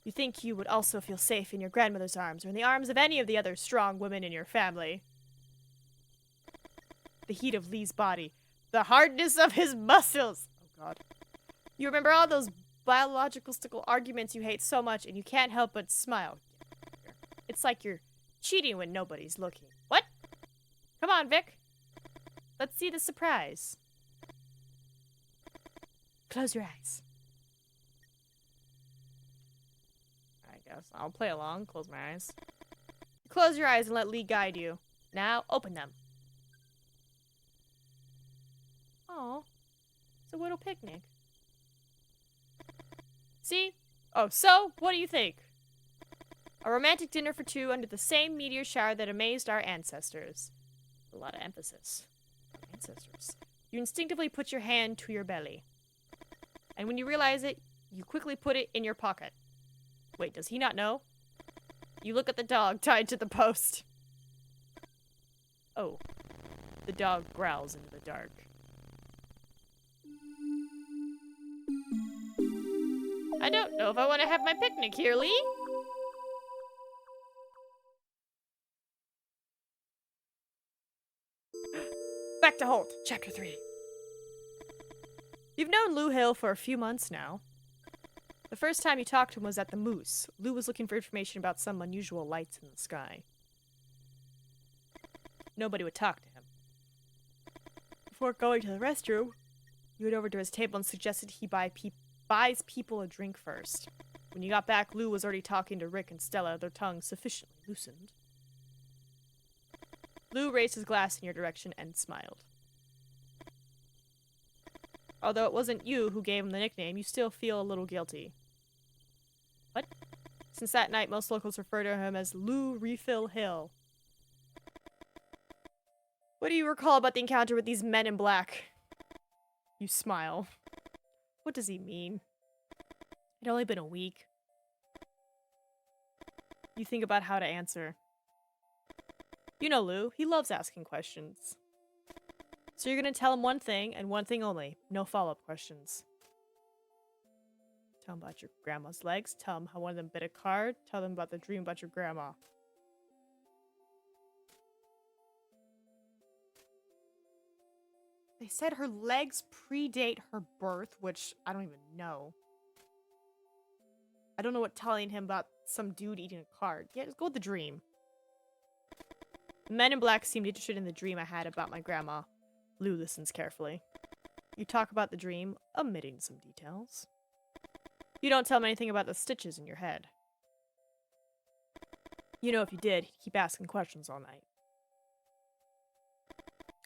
You think you would also feel safe in your grandmother's arms or in the arms of any of the other strong women in your family. The heat of Lee's body. The hardness of his muscles. Oh god. You remember all those biological arguments you hate so much and you can't help but smile. It's like you're cheating when nobody's looking. What? Come on, Vic. Let's see the surprise. Close your eyes. I guess I'll play along. Close my eyes. Close your eyes and let Lee guide you. Now, open them. Oh, it's a little picnic. See? Oh, so, what do you think? A romantic dinner for two under the same meteor shower that amazed our ancestors. A lot of emphasis. Ancestors. You instinctively put your hand to your belly. And when you realize it, you quickly put it in your pocket. Wait, does he not know? You look at the dog tied to the post. Oh. The dog growls into the dark. I don't know if I want to have my picnic here, Lee. Back to Holt, Chapter 3. You've known Lou Hill for a few months now. The first time you talked to him was at the Moose. Lou was looking for information about some unusual lights in the sky. Nobody would talk to him. Before going to the restroom, you went over to his table and suggested he buys people a drink first. When you got back, Lou was already talking to Rick and Stella, their tongues sufficiently loosened. Lou raised his glass in your direction and smiled. Although it wasn't you who gave him the nickname, you still feel a little guilty. What? Since that night, most locals refer to him as Lou Refill Hill. What do you recall about the encounter with these men in black? You smile. What does he mean? It'd only been a week. You think about how to answer. You know Lou, he loves asking questions. So you're gonna tell him one thing, and one thing only. No follow-up questions. Tell him about your grandma's legs. Tell him how one of them bit a card. Tell them about the dream about your grandma. They said her legs predate her birth, which I don't even know. I don't know what telling him about some dude eating a card. Yeah, just go with the dream. The men in black seemed interested in the dream I had about my grandma. Lou listens carefully. You talk about the dream, omitting some details. You don't tell him anything about the stitches in your head. You know if you did, he'd keep asking questions all night.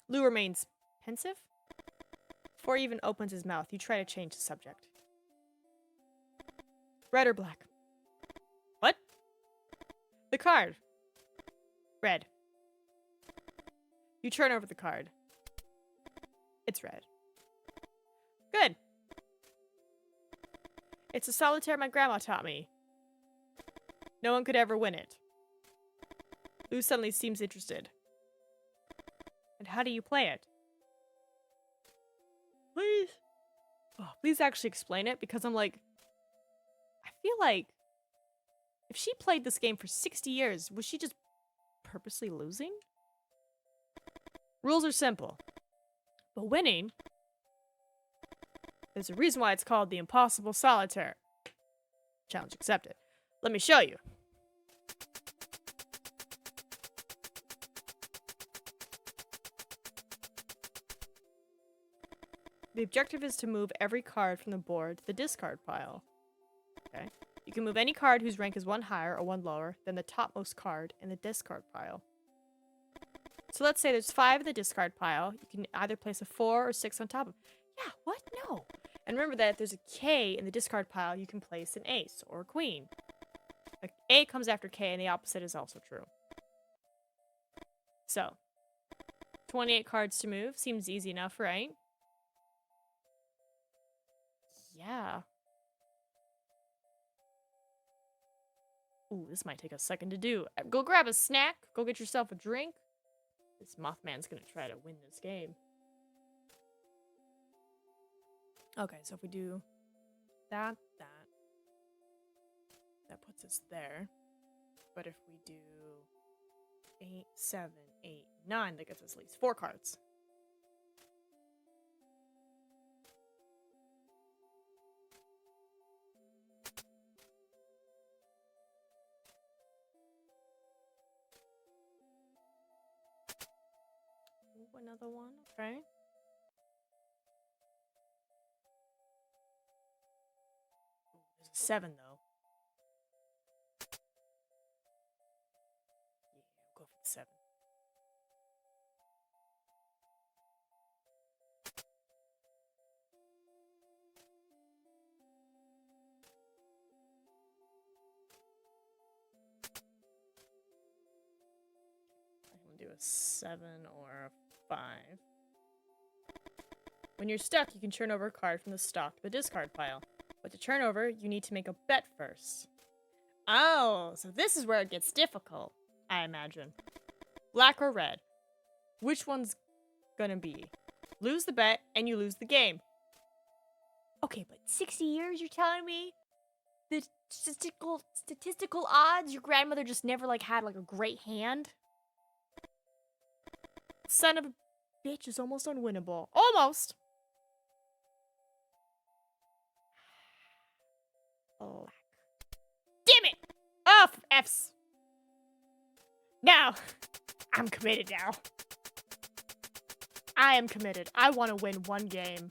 Lou remains pensive. Before he even opens his mouth, you try to change the subject. Red or black? What? The card. Red. You turn over the card. It's red. Good. It's a solitaire my grandma taught me. No one could ever win it. Lou suddenly seems interested. And how do you play it? Please? Oh, please actually explain it, because I'm like... I feel like... if she played this game for 60 years, was she just purposely losing? Rules are simple. But winning... there's a reason why it's called the Impossible Solitaire. Challenge accepted. Let me show you. The objective is to move every card from the board to the discard pile. Okay. You can move any card whose rank is one higher or one lower than the topmost card in the discard pile. So let's say there's 5 in the discard pile. You can either place a 4 or 6 on top of. Yeah, what? No. And remember that if there's a K in the discard pile, you can place an ace or a queen. A comes after K, and the opposite is also true. So, 28 cards to move. Seems easy enough, right? Yeah. Ooh, this might take a second to do. Go grab a snack. Go get yourself a drink. This Mothman's gonna try to win this game. Okay, so if we do that puts us there. But if we do 8, 7, 8, 9, that gets us at least 4 cards. Ooh, another one, okay. Ooh, there's a 7 though. Yeah, I'll go for the 7. I'm gonna do a 7 or a 5. When you're stuck, you can turn over a card from the stock to the discard pile. But to turn over, you need to make a bet first. Oh, so this is where it gets difficult, I imagine. Black or red? Which one's gonna be? Lose the bet, and you lose the game. Okay, but 60 years, you're telling me? The statistical odds? Your grandmother just never, had, a great hand? Son of a bitch is almost unwinnable. Almost! Oh. Damn it! Oh, F's. No! I'm committed now. I am committed. I want to win one game.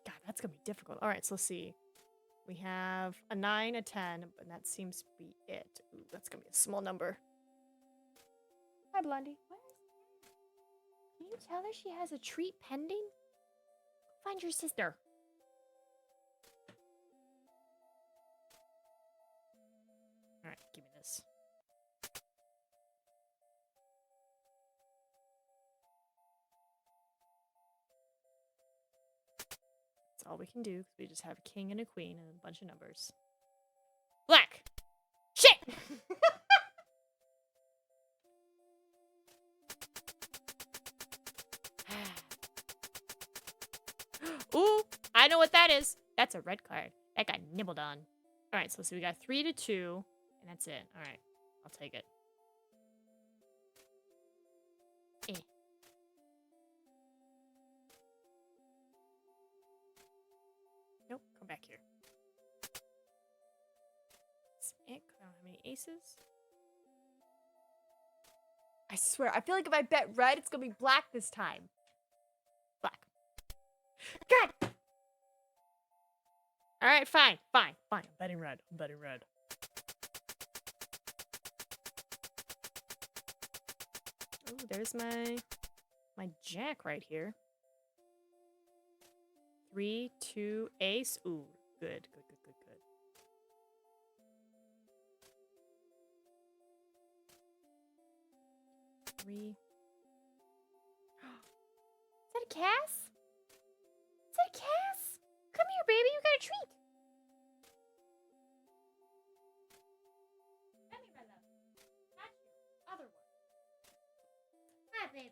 God, that's going to be difficult. Alright, so let's see. We have a 9, a 10, and that seems to be it. Ooh, that's going to be a small number. Hi, Blondie. Can you tell her she has a treat pending? Find your sister. Alright, give me this. That's all we can do, because we just have a king and a queen and a bunch of numbers. Black! Shit! Ooh, I know what that is. That's a red card. That got nibbled on. Alright, so we got 3 to 2, and that's it. Alright, I'll take it. Nope, come back here. That's it. I don't have any aces. I swear, I feel like if I bet red, it's gonna be black this time. Black. God! Alright, fine. I'm betting red. Oh, there's my jack right here. 3, 2, ace. Ooh, good. 3. Is that a Cass? Is that a Cass? Come here, baby. You got a treat. Come here, my love. Not you. Other one. Hi, baby.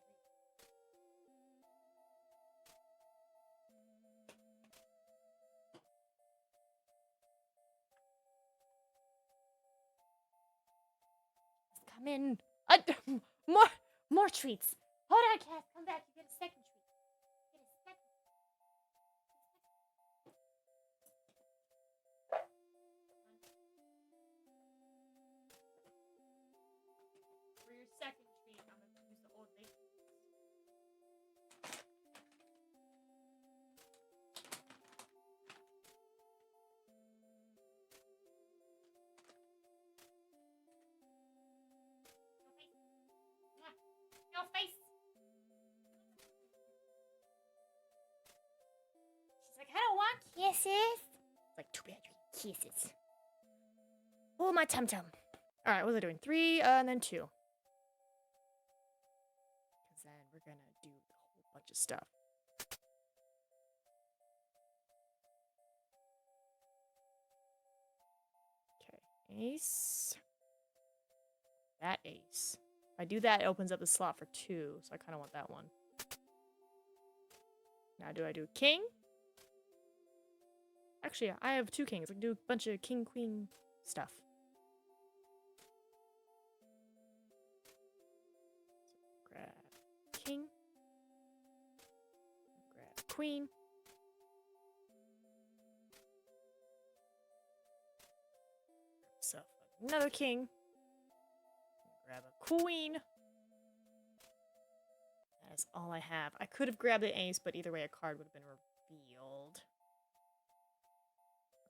Come in. More treats. Hold on, Cass. Come back. You get a second treat. Get a second. For your second treat, I'm gonna use the old lady. kisses. It's like 2 bedroom kisses. Oh, my tum-tum. All right, what was I doing? 3, and then 2. Because then we're going to do a whole bunch of stuff. Okay, ace. That ace. If I do that, it opens up the slot for 2, so I kind of want that one. Now, do I do king? Actually, I have 2 kings. I can do a bunch of king-queen stuff. So grab king. Grab queen. So another king. Grab a queen. That is all I have. I could have grabbed the ace, but either way, a card would have been revealed.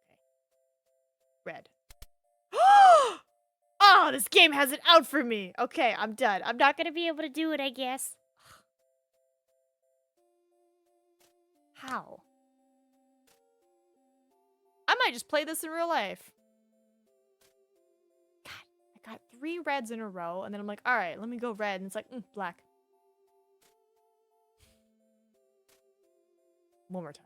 Okay. Red. Oh, this game has it out for me. Okay, I'm done. I'm not gonna be able to do it, I guess. How? I might just play this in real life. God, I got 3 reds in a row, and then I'm like, all right, let me go red, and it's like, black. One more time.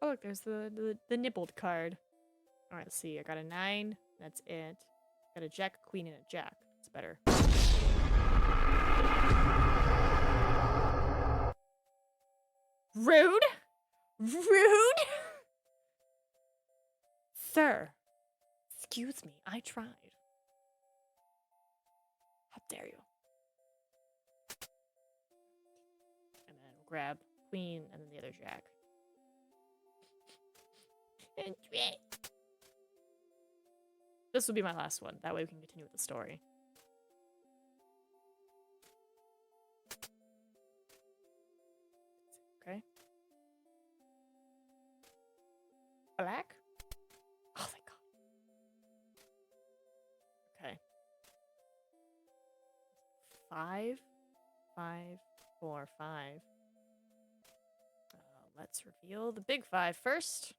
Oh, look, there's the nibbled card. All right, let's see. I got a 9. That's it. Got a jack, a queen, and a jack. It's better. Rude? Rude? Sir. Excuse me. I tried. How dare you? And then grab queen and then the other jack. This will be my last one. That way we can continue with the story. Okay. Black? Oh, thank God. Okay. 5, 5, 4, 5. Let's reveal the big 5 first.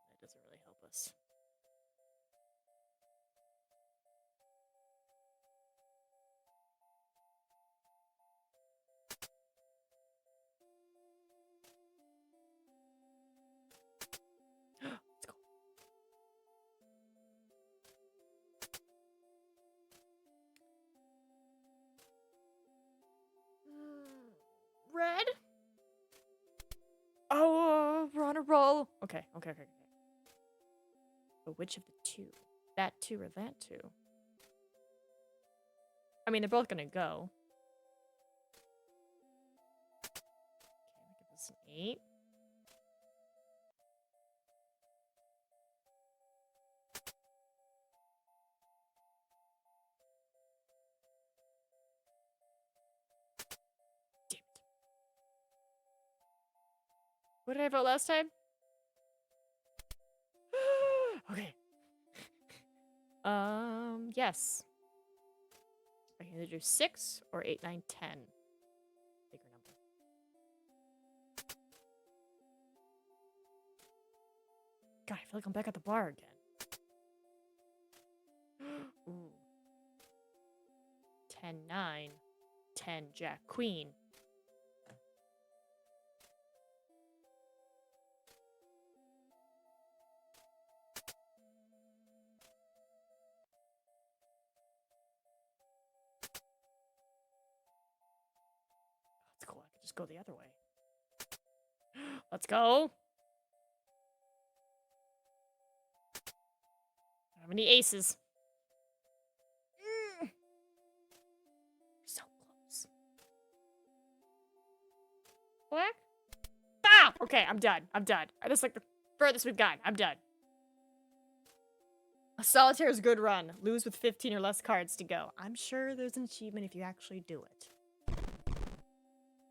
That doesn't really help us. Let's go. Red? Oh, we're on a roll. Okay. But which of the 2? That 2 or that 2? I mean, they're both gonna go. Okay, give this an 8. Damn it. What did I vote last time? Okay. Yes. I can either do 6 or 8, 9, 10. Bigger number. God, I feel like I'm back at the bar again. Ooh. 10, 9. 10, jack, queen. That's cool. I could just go the other way. Let's go. How many aces? So close. Black? Ah! Okay, I'm done. That's like the furthest we've gotten. I'm done. A solitaire is a good run. Lose with 15 or less cards to go. I'm sure there's an achievement if you actually do it.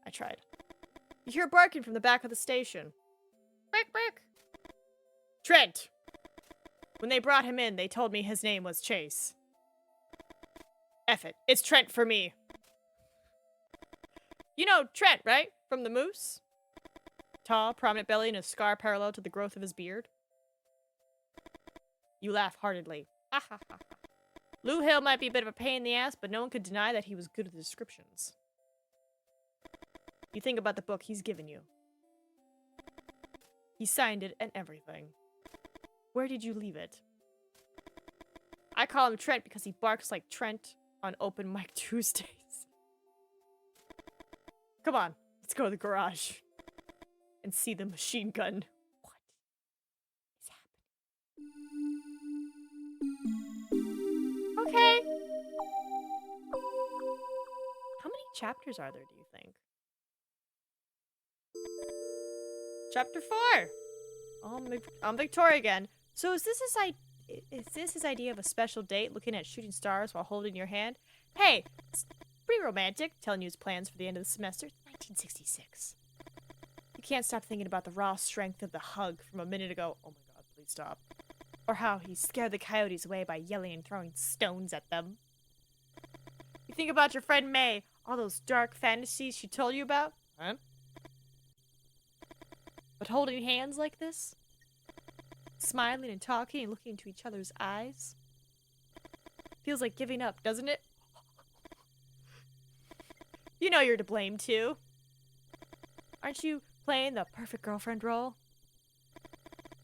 I tried. You hear barking from the back of the station. Bark, bark. Trent! When they brought him in, they told me his name was Chase. F it. It's Trent for me. You know Trent, right? From the Moose? Tall, prominent belly, and a scar parallel to the growth of his beard. You laugh heartedly. Ha ha ha ha. Lou Hill might be a bit of a pain in the ass, but no one could deny that he was good at the descriptions. You think about the book he's given you. He signed it and everything. Where did you leave it? I call him Trent because he barks like Trent on open mic Tuesdays. Come on, let's go to the garage and see the machine gun. What is happening? Okay. How many chapters are there, do you think? Chapter 4. Oh, I'm Victoria again. So is this his idea of a special date, looking at shooting stars while holding your hand? Hey, it's pretty romantic, telling you his plans for the end of the semester. 1966. You can't stop thinking about the raw strength of the hug from a minute ago. Oh my god, please stop. Or how he scared the coyotes away by yelling and throwing stones at them. You think about your friend May, all those dark fantasies she told you about? Huh? But holding hands like this? Smiling and talking and looking into each other's eyes? Feels like giving up, doesn't it? You know you're to blame, too. Aren't you playing the perfect girlfriend role?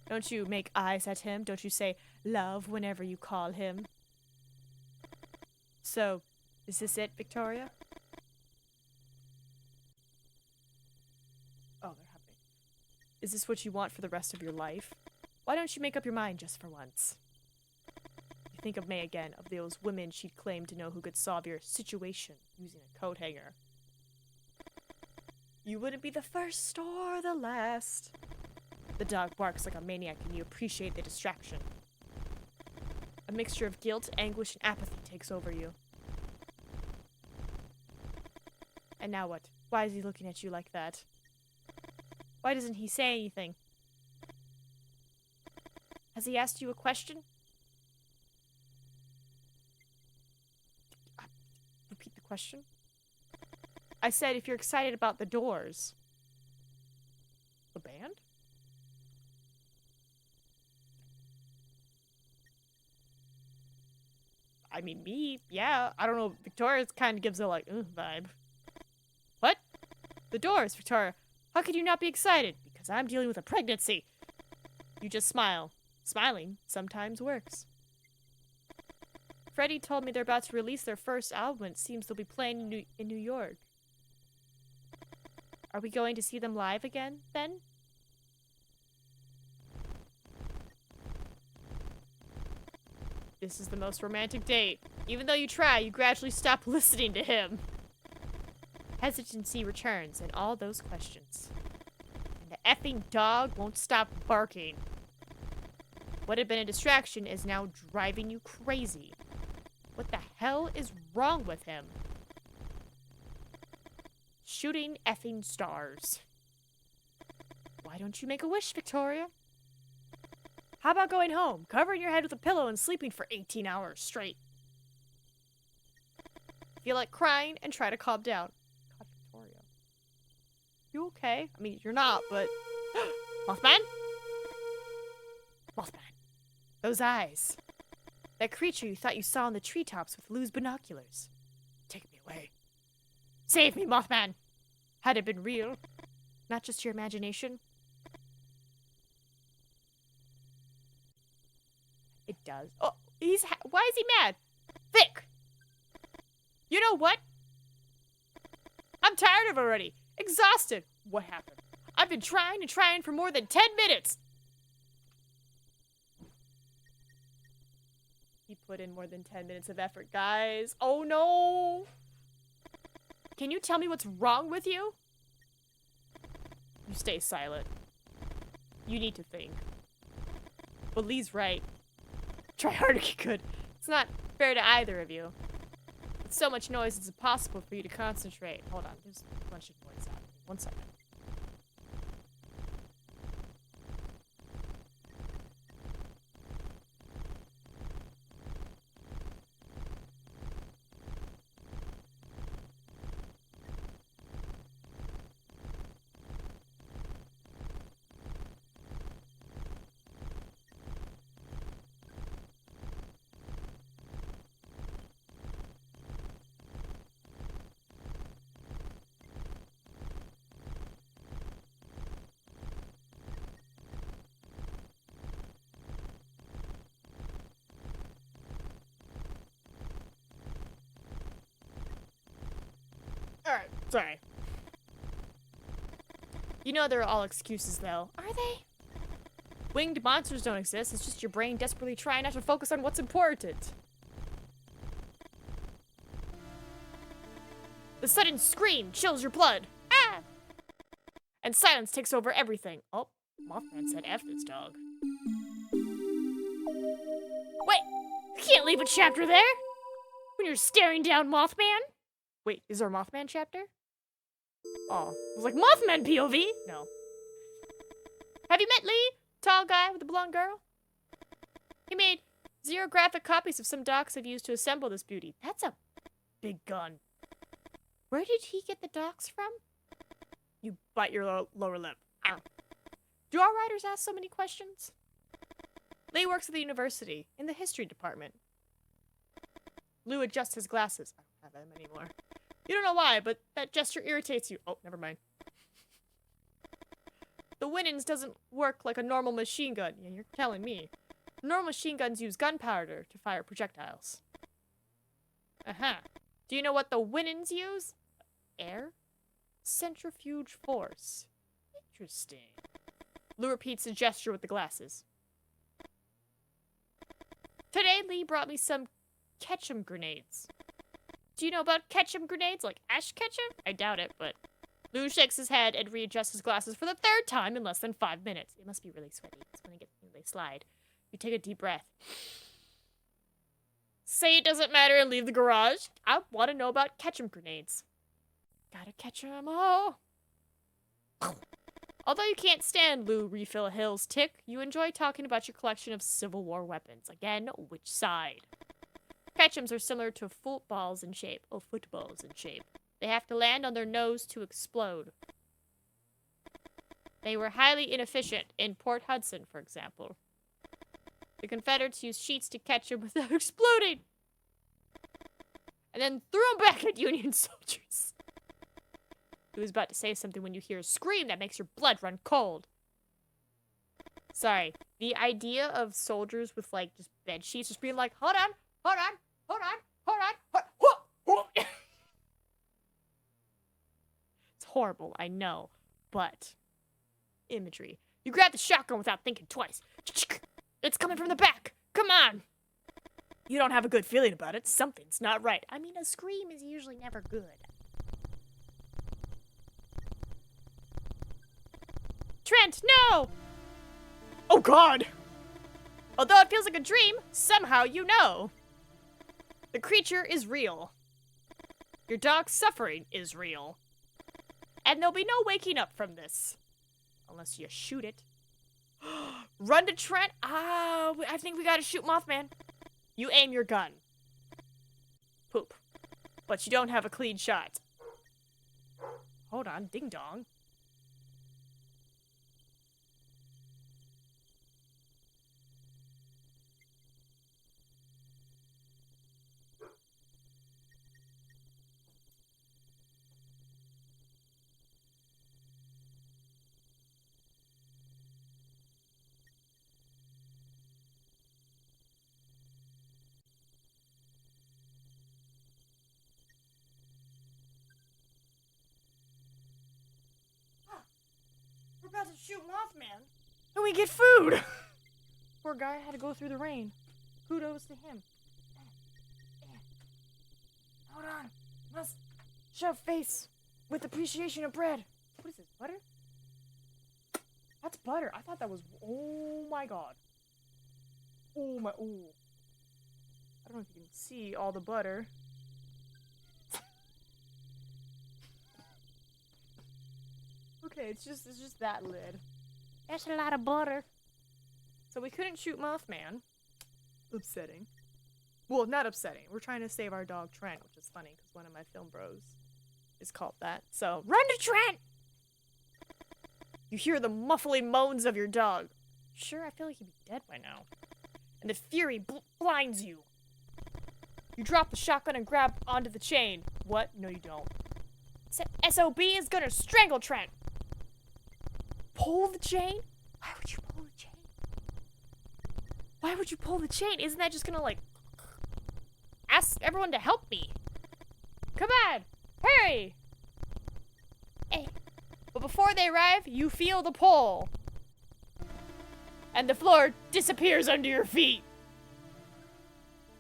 Don't you make eyes at him? Don't you say love whenever you call him? So, is this it, Victoria? Oh, they're happy. Is this what you want for the rest of your life? Why don't you make up your mind just for once? You think of May again, of those women she'd claimed to know who could solve your situation using a coat hanger. You wouldn't be the first or the last. The dog barks like a maniac and you appreciate the distraction. A mixture of guilt, anguish, and apathy takes over you. And now what? Why is he looking at you like that? Why doesn't he say anything? Has he asked you a question? Repeat the question. I said if you're excited about the Doors. The band? I mean, me, yeah. I don't know. Victoria kind of gives a like, vibe. What? The Doors, Victoria. How could you not be excited? Because I'm dealing with a pregnancy. You just smile. Smiling sometimes works. Freddie told me they're about to release their first album and it seems they'll be playing in New York. Are we going to see them live again, then? This is the most romantic date. Even though you try, you gradually stop listening to him. Hesitancy returns and all those questions. And the effing dog won't stop barking. What had been a distraction is now driving you crazy. What the hell is wrong with him? Shooting effing stars. Why don't you make a wish, Victoria? How about going home, covering your head with a pillow and sleeping for 18 hours straight? Feel like crying and try to calm down. God, Victoria. You okay? I mean, you're not, but... Mothman? Mothman. Those eyes. That creature you thought you saw in the treetops with Lou's binoculars. Take me away. Save me, Mothman! Had it been real, not just your imagination. It does. Oh, why is he mad? Vic! You know what? I'm tired of it already. Exhausted. What happened? I've been trying and trying for more than 10 minutes. He put in more than 10 minutes of effort, guys. Oh no! Can you tell me what's wrong with you? You stay silent. You need to think. But Lee's right. Try harder you could. It's not fair to either of you. With so much noise, it's impossible for you to concentrate. Hold on, there's a bunch of noise happening. 1 second. Sorry. You know they're all excuses, though. Are they? Winged monsters don't exist. It's just your brain desperately trying not to focus on what's important. The sudden scream chills your blood. Ah! And silence takes over everything. Oh, Mothman said F this dog. Wait! You can't leave a chapter there! When you're staring down Mothman? Wait, is there a Mothman chapter? Oh, I was like, Mothman POV? No. Have you met Lee? Tall guy with the blonde girl? He made 0 graphic copies of some docs I've used to assemble this beauty. That's a big gun. Where did he get the docs from? You bite your lower lip. Ow. Do our writers ask so many questions? Lee works at the university, in the history department. Lou adjusts his glasses. I don't have them anymore. You don't know why, but that gesture irritates you. Oh, never mind. The Winans doesn't work like a normal machine gun. Yeah, you're telling me. Normal machine guns use gunpowder to fire projectiles. Uh-huh. Do you know what the Winans use? Air? Centrifuge force. Interesting. Lou repeats the gesture with the glasses. Today, Lee brought me some ketchum grenades. Do you know about ketchum grenades? Like ash ketchum? I doubt it, but... Lou shakes his head and readjusts his glasses for the 3rd time in less than 5 minutes. It must be really sweaty. It's when they slide. You take a deep breath. Say it doesn't matter and leave the garage. I want to know about ketchum grenades. Gotta catch 'em all. Although you can't stand Lou Refill Hill's tick, you enjoy talking about your collection of Civil War weapons. Again, which side? Ketchums are similar to footballs in shape. Oh, footballs in shape. They have to land on their nose to explode. They were highly inefficient in Port Hudson, for example. The Confederates used sheets to catch them without exploding. And then threw them back at Union soldiers. He was about to say something when you hear a scream that makes your blood run cold. Sorry. The idea of soldiers with, like, just bed sheets just being like, hold on, hold on, hold on, hold on, hold on. It's horrible, I know. But, imagery. You grab the shotgun without thinking twice. It's coming from the back. Come on. You don't have a good feeling about it. Something's not right. I mean, a scream is usually never good. Trent, no! Oh, God! Although it feels like a dream, somehow you know. The creature is real. Your dog's suffering is real. And there'll be no waking up from this. Unless you shoot it. Run to Trent. Ah, I think we gotta shoot Mothman. You aim your gun. Poop. But you don't have a clean shot. Hold on, ding dong. We're about to shoot Mothman. And we get food! Poor guy had to go through the rain. Kudos to him. Hold on. Must shove face with appreciation of bread. What is this, butter? That's butter. I thought that was... Oh my god. Oh my... Oh. I don't know if you can see all the butter. Okay, it's just that lid. That's a lot of butter. So we couldn't shoot Mothman. Upsetting. Well, not upsetting. We're trying to save our dog Trent, which is funny because one of my film bros is called that. So run to Trent! You hear the muffling moans of your dog. Sure, I feel like he'd be dead by now. And the fury blinds you. You drop the shotgun and grab onto the chain. What? No, you don't. SOB is gonna strangle Trent. Pull the chain? Why would you pull the chain? Why would you pull the chain? Isn't that just gonna, like, ask everyone to help me? Come on! Hurry! before they arrive, you feel the pull. And the floor disappears under your feet.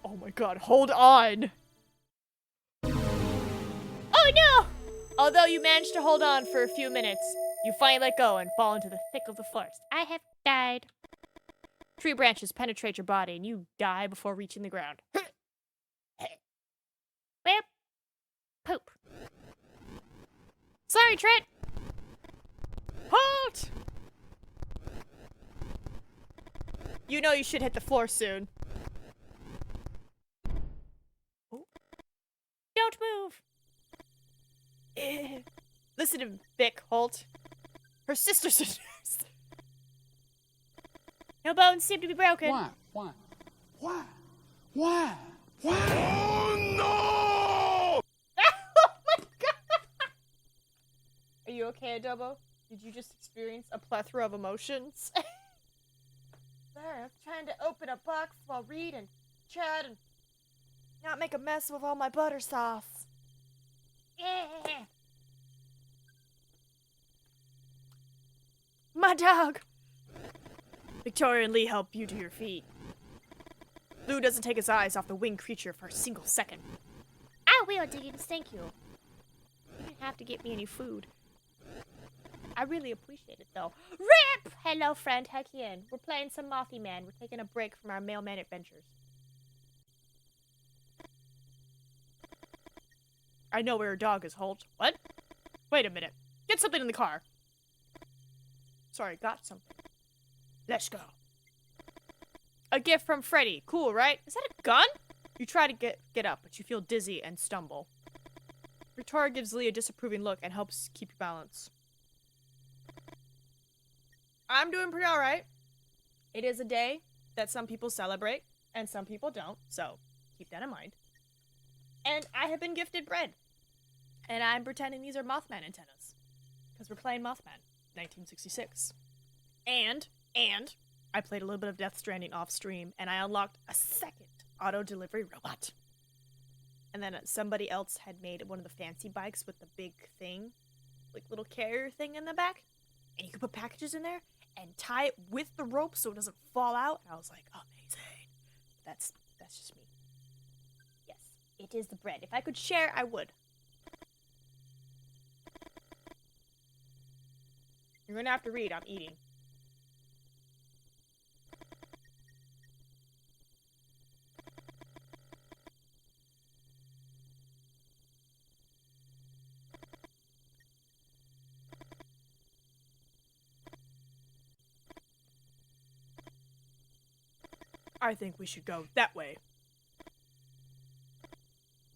Oh my god, hold on. Oh no! Although you manage to hold on for a few minutes, you finally let go and fall into the thick of the forest. I have died. Tree branches penetrate your body and you die before reaching the ground. Well, poop. Sorry, Trent. Halt! You know you should hit the floor soon. Oh. Don't move. Listen to Vic, Holt. Her sister's a nurse. No bones seem to be broken. Why? Oh no! Oh my god! Are you okay, Adobo? Did you just experience a plethora of emotions? Sorry, I'm trying to open a box while read and chat and not make a mess with all my butter sauce. My dog! Victoria and Lee help you to your feet. Lou doesn't take his eyes off the winged creature for a single second. I will, Diggins, thank you. You didn't have to get me any food. I really appreciate it, though. RIP! Hello, friend. Heck in. We're playing some Mothmen. We're taking a break from our mailman adventures. I know where your dog is, Holt. What? Wait a minute. Get something in the car. Sorry, got something. Let's go. A gift from Freddy. Cool, right? Is that a gun? You try to get up, but you feel dizzy and stumble. Victoria gives Lee a disapproving look and helps keep your balance. I'm doing pretty alright. It is a day that some people celebrate and some people don't, so keep that in mind. And I have been gifted bread. And I'm pretending these are Mothman antennas. Because we're playing Mothman, 1966. And I played a little bit of Death Stranding off stream, and I unlocked a second auto-delivery robot. And then somebody else had made one of the fancy bikes with the big thing, like little carrier thing in the back. And you could put packages in there and tie it with the rope so it doesn't fall out. And I was like, amazing. That's just me. Yes, it is the bread. If I could share, I would. You're gonna have to read. I'm eating. I think we should go that way.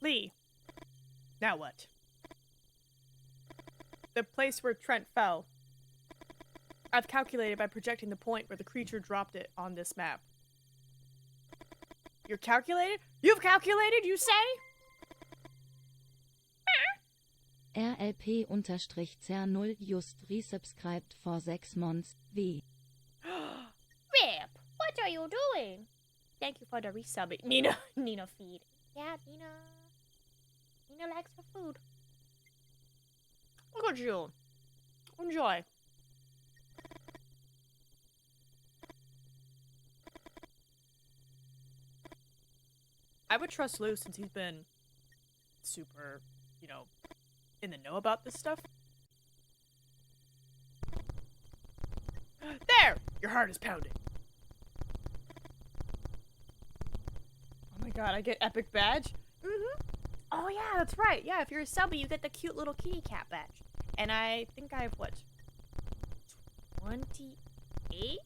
Lee. Now what? The place where Trent fell. I've calculated by projecting the point where the creature dropped it on this map. You're calculated? You've calculated, you say? RLP_CR0 just resubscribed for 6 months. V. Rip, what are you doing? Thank you for the resub. Nina feed. Yeah, Nina likes her food. Look at you. Enjoy. I would trust Lou since he's been super, in the know about this stuff. There! Your heart is pounding. Oh my god, I get epic badge? Mm-hmm. Oh yeah, that's right. Yeah, if you're a subby, you get the cute little kitty cat badge. And I think I have, what? 28?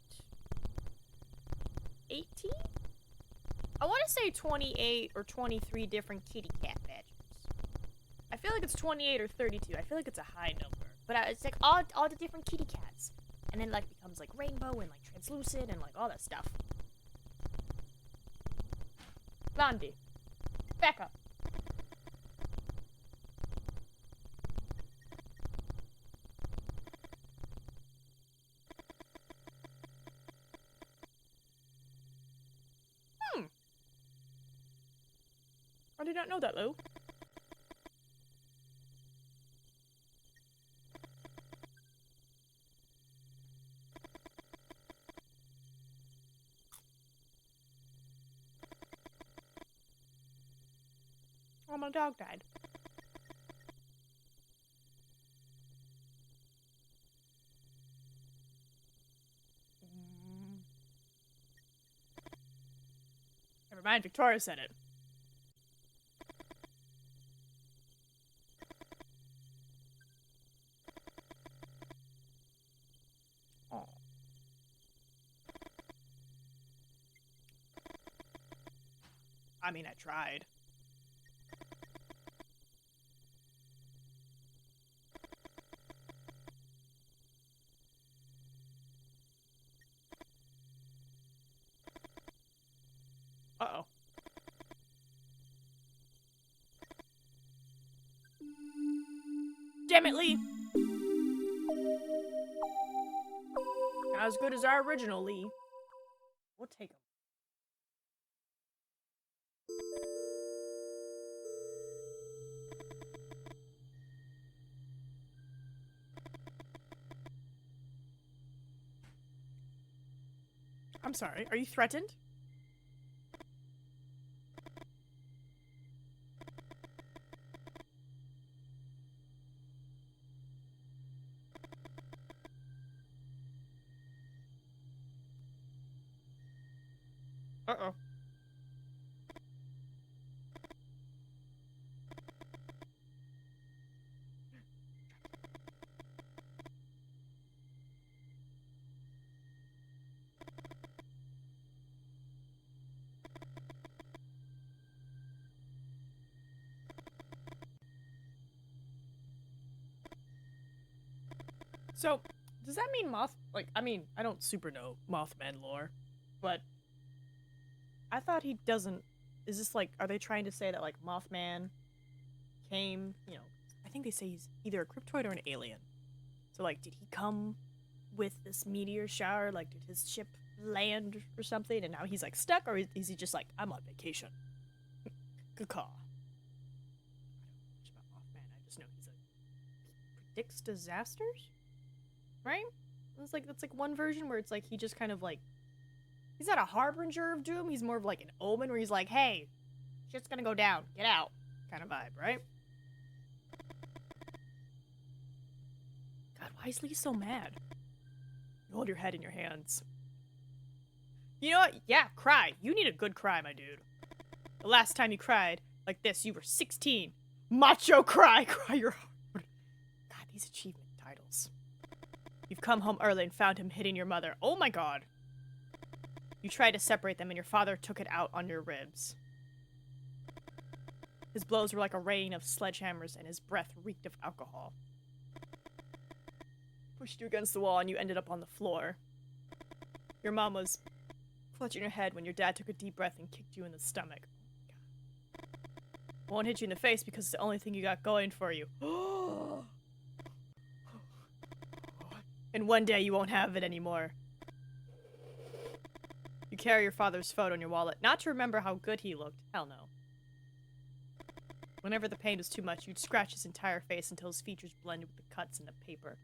18? I want to say 28 or 23 different kitty cat badges. I feel like it's 28 or 32. I feel like it's a high number. But it's like all the different kitty cats. And then like becomes like rainbow and like translucent and like all that stuff. Blondie. Back up. I did not know that, Lou. my dog died. Never mind, Victoria said it. Oh. I mean, I tried. Uh-oh. Damn it, Lee! Not as good as our original Lee. We'll take him. I'm sorry, are you threatened? Uh-oh. So, does that mean I don't super know Mothman lore, but I thought he doesn't. Is this like, are they trying to say that like Mothman came, I think they say he's either a cryptoid or an alien. So like, did he come with this meteor shower? Like, did his ship land or something and now he's like stuck, or is he just like, I'm on vacation? Good call. I don't know much about Mothman. I just know he predicts disasters? Right? That's like one version where it's like he just kind of like, he's not a harbinger of doom, he's more of like an omen where he's like, hey, shit's gonna go down, get out, kind of vibe, right? God, why is Lee so mad? You hold your head in your hands. You know what? Yeah, cry. You need a good cry, my dude. The last time you cried like this, you were 16. Macho cry, cry your heart. God, these achievement titles. You've come home early and found him hitting your mother. Oh my god. You tried to separate them and your father took it out on your ribs. His blows were like a rain of sledgehammers and his breath reeked of alcohol. Pushed you against the wall and you ended up on the floor. Your mom was clutching her head when your dad took a deep breath and kicked you in the stomach. Won't hit you in the face because it's the only thing you got going for you. And one day you won't have it anymore. You carry your father's photo in your wallet, not to remember how good he looked. Hell no. Whenever the pain was too much, you'd scratch his entire face until his features blended with the cuts in the paper.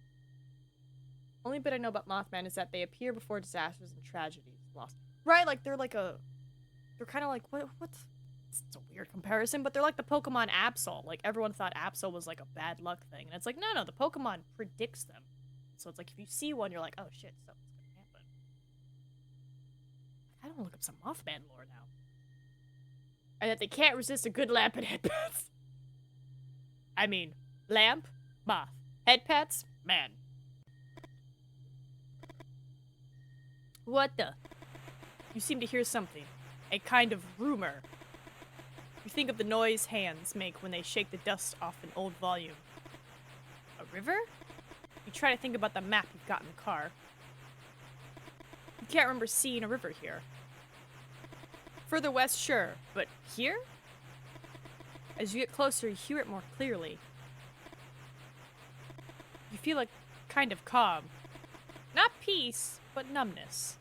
Only bit I know about Mothman is that they appear before disasters and tragedies. Lost. Right, like they're kind of like, what's... It's a weird comparison, but they're like the Pokemon Absol. Like, everyone thought Absol was like a bad luck thing. And it's like, no, the Pokemon predicts them. So it's like, if you see one, you're like, oh shit, something's gonna happen. I don't look up some Mothman lore now. And that they can't resist a good lamp and head pets. I mean, lamp, moth. Head pets, man. What the? You seem to hear something. A kind of rumor. You think of the noise hands make when they shake the dust off an old volume. A river? You try to think about the map you've got in the car. You can't remember seeing a river here. Further west, sure, but here? As you get closer, you hear it more clearly. You feel like kind of calm. Not peace, but numbness.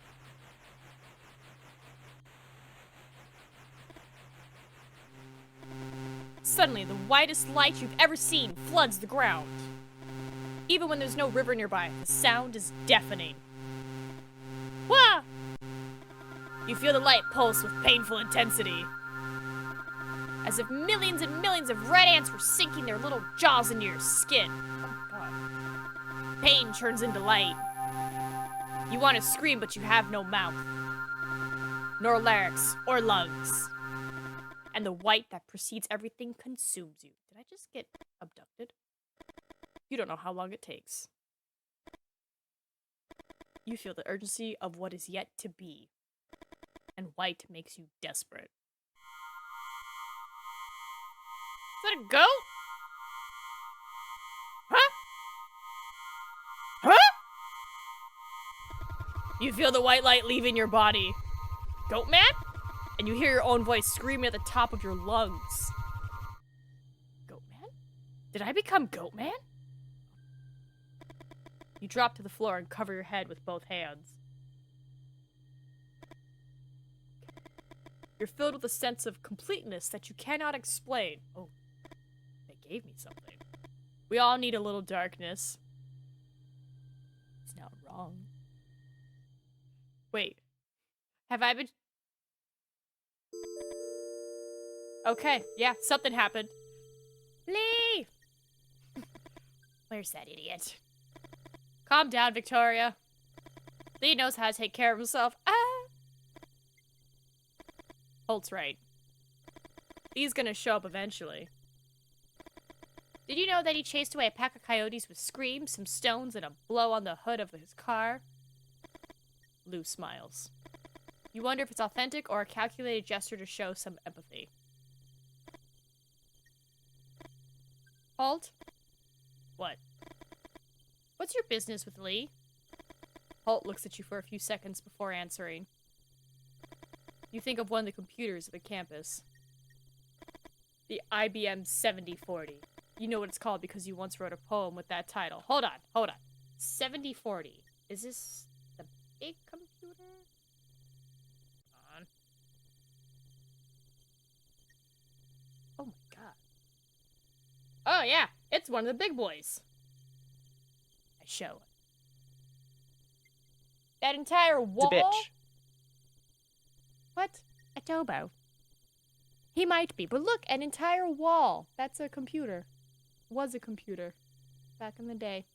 Suddenly, the whitest light you've ever seen floods the ground. Even when there's no river nearby, the sound is deafening. Wah! You feel the light pulse with painful intensity. as if millions and millions of red ants were sinking their little jaws into your skin. Oh, God. Pain turns into light. You want to scream, but you have no mouth, nor larynx or lungs. And the white that precedes everything consumes you. Did I just get abducted? You don't know how long it takes. You feel the urgency of what is yet to be. And white makes you desperate. Is that a goat? Huh? Huh? You feel the white light leaving your body. Goat man? And you hear your own voice screaming at the top of your lungs. Goat man? Did I become Goat man? You drop to the floor and cover your head with both hands. You're filled with a sense of completeness that you cannot explain. Oh, they gave me something. We all need a little darkness. It's not wrong. Wait, have I been... Okay, yeah, something happened. Lee! Where's that idiot? Calm down, Victoria. Lee knows how to take care of himself. Ah! Holt's right. Lee's gonna show up eventually. Did you know that he chased away a pack of coyotes with screams, some stones, and a blow on the hood of his car? Lou smiles. You wonder if it's authentic or a calculated gesture to show some empathy. Holt? What? What's your business with Lee? Holt looks at you for a few seconds before answering. You think of one of the computers at the campus. The IBM 7040. You know what it's called because you once wrote a poem with that title. Hold on. 7040. Is this the big computer? Hold on. Oh my god. Oh yeah, it's one of the big boys. I show it. That entire wall? It's a bitch. What? A Tobo. He might be, but look, an entire wall. That's a computer. Was a computer. Back in the day.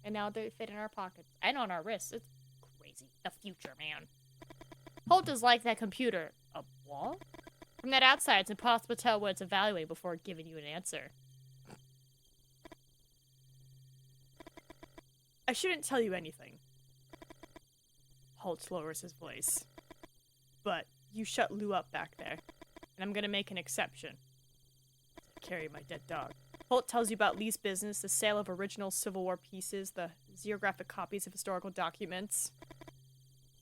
And now they fit in our pockets. And on our wrists. It's crazy. The future, man. Holt is like that computer. A wall? From that outside, it's impossible to tell what it's evaluating before giving you an answer. I shouldn't tell you anything. Holt lowers his voice. But you shut Lou up back there. And I'm gonna make an exception. I carry my dead dog. Holt tells you about Lee's business, the sale of original Civil War pieces, the xerographic copies of historical documents.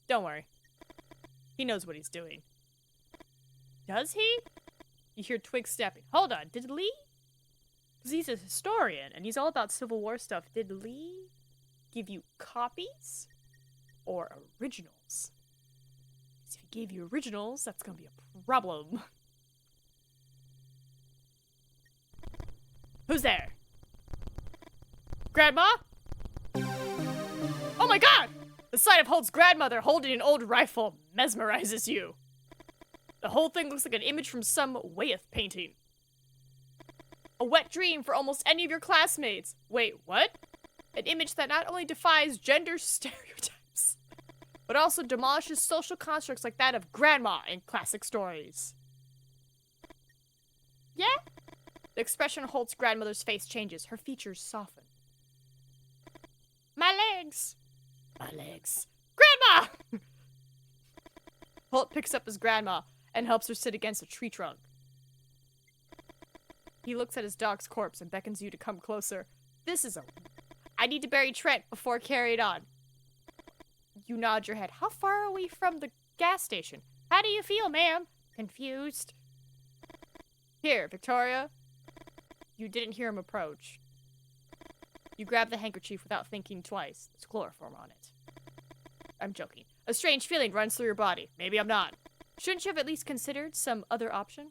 Don't worry. He knows what he's doing. Does he? You hear twigs snapping. Hold on, did Lee? Because he's a historian, and he's all about Civil War stuff. Did Lee give you copies? Or originals? Because if he gave you originals, that's gonna be a problem. Who's there? Grandma? Oh my god! The sight of Holt's grandmother holding an old rifle mesmerizes you. The whole thing looks like an image from some Wyeth painting. A wet dream for almost any of your classmates. Wait, what? An image that not only defies gender stereotypes, but also demolishes social constructs like that of grandma in classic stories. Yeah? The expression on Holt's grandmother's face changes. Her features soften. My legs! My legs. Grandma! Holt picks up his grandma and helps her sit against a tree trunk. He looks at his dog's corpse and beckons you to come closer. This is a... I need to bury Trent before carry it on. You nod your head. How far are we from the gas station? How do you feel, ma'am? Confused. Here, Victoria. You didn't hear him approach. You grab the handkerchief without thinking twice. There's chloroform on it. I'm joking. A strange feeling runs through your body. Maybe I'm not. Shouldn't you have at least considered some other option?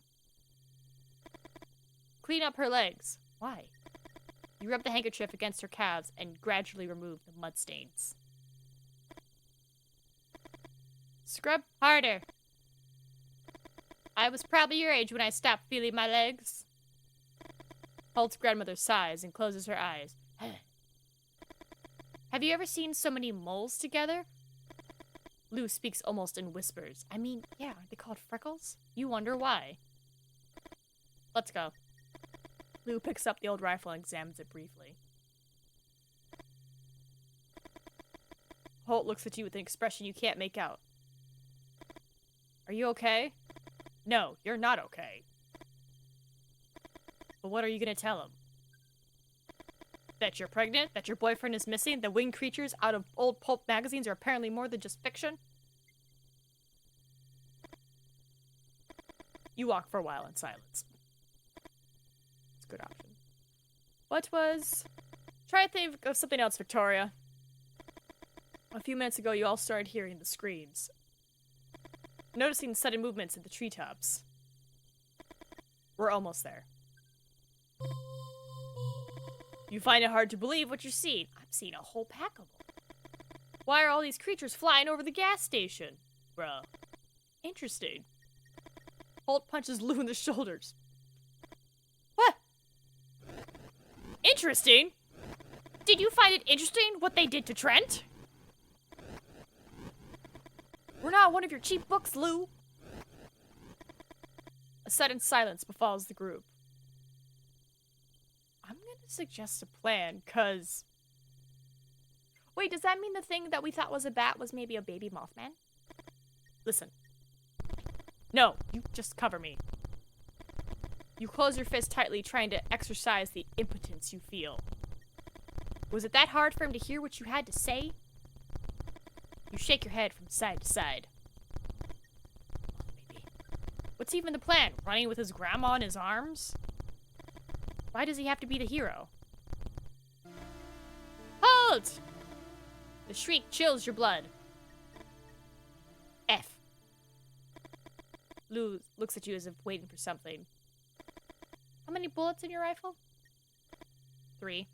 Clean up her legs. Why? You rub the handkerchief against her calves and gradually remove the mud stains. Scrub harder. I was probably your age when I stopped feeling my legs. Holt's grandmother sighs and closes her eyes. Have you ever seen so many moles together? Lou speaks almost in whispers. I mean, yeah, aren't they called freckles? You wonder why. Let's go. Lou picks up the old rifle and examines it briefly. Holt looks at you with an expression you can't make out. Are you okay? No, you're not okay. But what are you gonna tell him? That you're pregnant? That your boyfriend is missing? That winged creatures out of old pulp magazines are apparently more than just fiction? You walk for a while in silence. It's a good option. Try to think of something else, Victoria. A few minutes ago, you all started hearing the screams. Noticing sudden movements in the treetops. We're almost there. You find it hard to believe what you're seeing. I'm seeing a whole pack of them. Why are all these creatures flying over the gas station? Bruh. Interesting. Holt punches Lou in the shoulders. What? Interesting? Did you find it interesting what they did to Trent? We're not one of your cheap books, Lou. A sudden silence befalls the group. I'm gonna suggest a plan, cause... Wait, does that mean the thing that we thought was a bat was maybe a baby Mothman? Listen. No, you just cover me. You close your fist tightly, trying to exercise the impotence you feel. Was it that hard for him to hear what you had to say? You shake your head from side to side. Maybe. What's even the plan? Running with his grandma in his arms? Why does he have to be the hero? Halt! The shriek chills your blood. F. Lou looks at you as if waiting for something. How many bullets in your rifle? 3.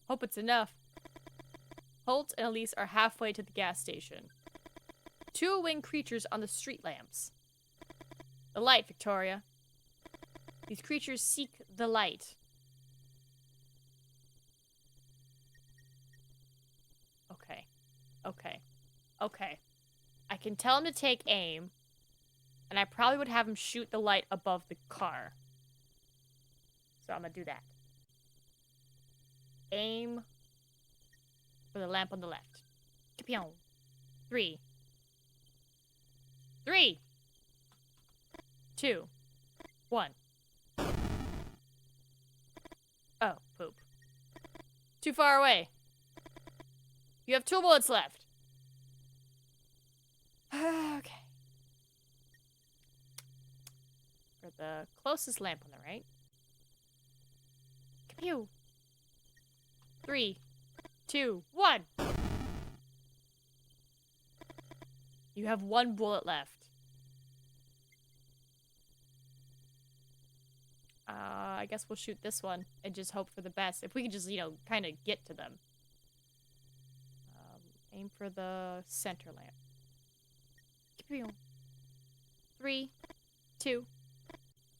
Hope it's enough. Holt and Elise are halfway to the gas station. 2 winged creatures on the street lamps. The light, Victoria. These creatures seek the light. Okay. Okay. Okay. I can tell him to take aim, and I probably would have him shoot the light above the car. So I'm gonna do that. Aim for the lamp on the left. Kapion. 3. 3. 2. 1. Oh, poop. Too far away. You have 2 bullets left. Okay. For the closest lamp on the right. Kapew. 3, 2, 1. You have 1 bullet left. I guess we'll shoot this one and just hope for the best. If we can just, kind of get to them. Aim for the center lamp. 3, 2,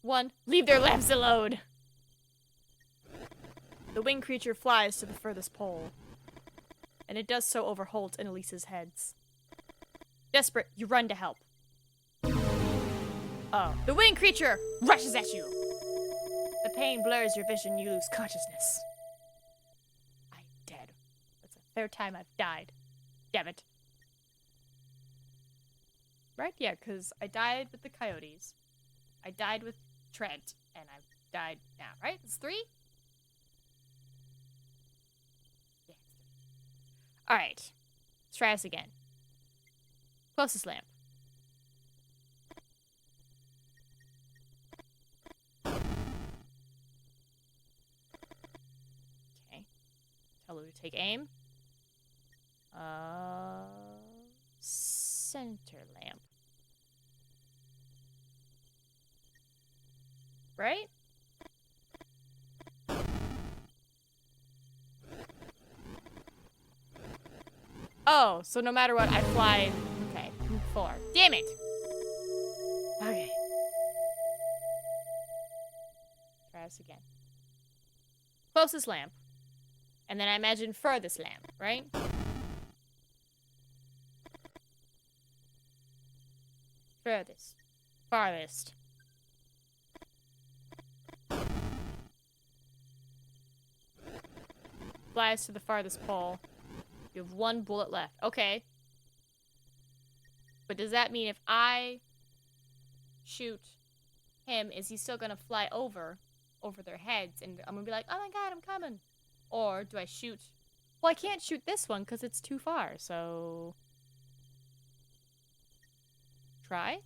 1. Leave their lamps alone! The winged creature flies to the furthest pole. And it does so over Holt and Elise's heads. Desperate, you run to help. Oh. The winged creature rushes at you. The pain blurs your vision, you lose consciousness. I'm dead. That's the 3rd time I've died. Damn it. Right? Yeah, because I died with the coyotes. I died with Trent. And I've died now, right? It's 3? Yeah, it's 3. Alright. Let's try this again. Closest lamp. Okay. Tell Lou to take aim. Center lamp. Right? Oh, so no matter what, I fly. Okay, 4. Damn it! Try this again. Closest lamp. And then I imagine furthest lamp, right? Furthest. Farthest. Flies to the farthest pole. You have 1 bullet left. Okay. But does that mean if I shoot him, is he still gonna fly over their heads? And I'm gonna be like, oh my god, I'm coming. Or do I shoot? Well, I can't shoot this one because it's too far, so... Try?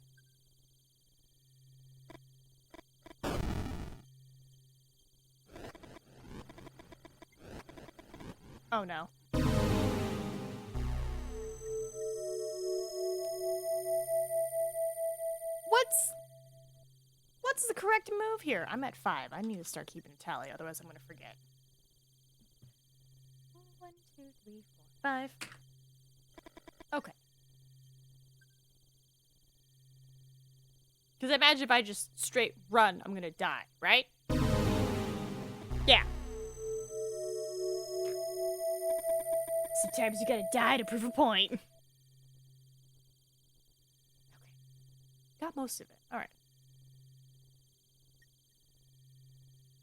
Oh no. What's the correct move here? I'm at 5. I need to start keeping a tally, otherwise I'm gonna forget. 1, 2, 3, 4, 5. Okay. Because imagine if I just straight run, I'm gonna die, right? Yeah. Sometimes you gotta die to prove a point. Okay. Got most of it. Alright.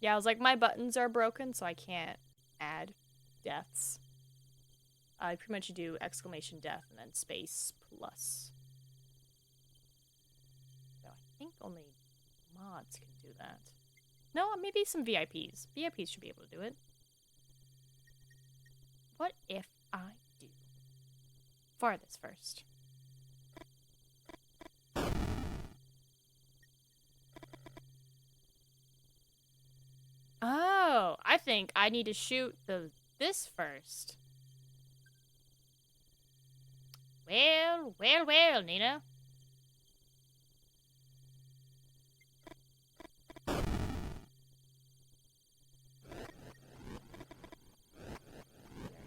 Yeah, I was like, my buttons are broken, so I can't add deaths. I pretty much do exclamation death and then space plus. So I think only mods can do that. No, maybe some VIPs. VIPs should be able to do it. What if I do farthest first? Oh, I think I need to shoot this first. Well, well, well, Nina. We're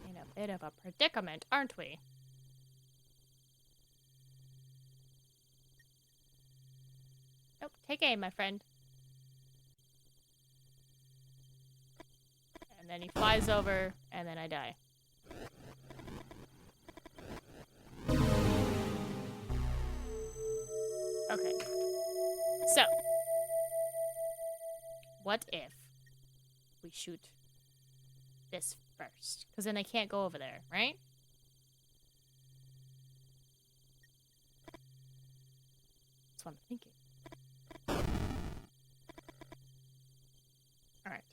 in a bit of a predicament, aren't we? Nope, take aim, my friend. And then he flies over, and then I die. Okay. So. What if we shoot this first? Because then they can't go over there, right? That's what I'm thinking. Alright.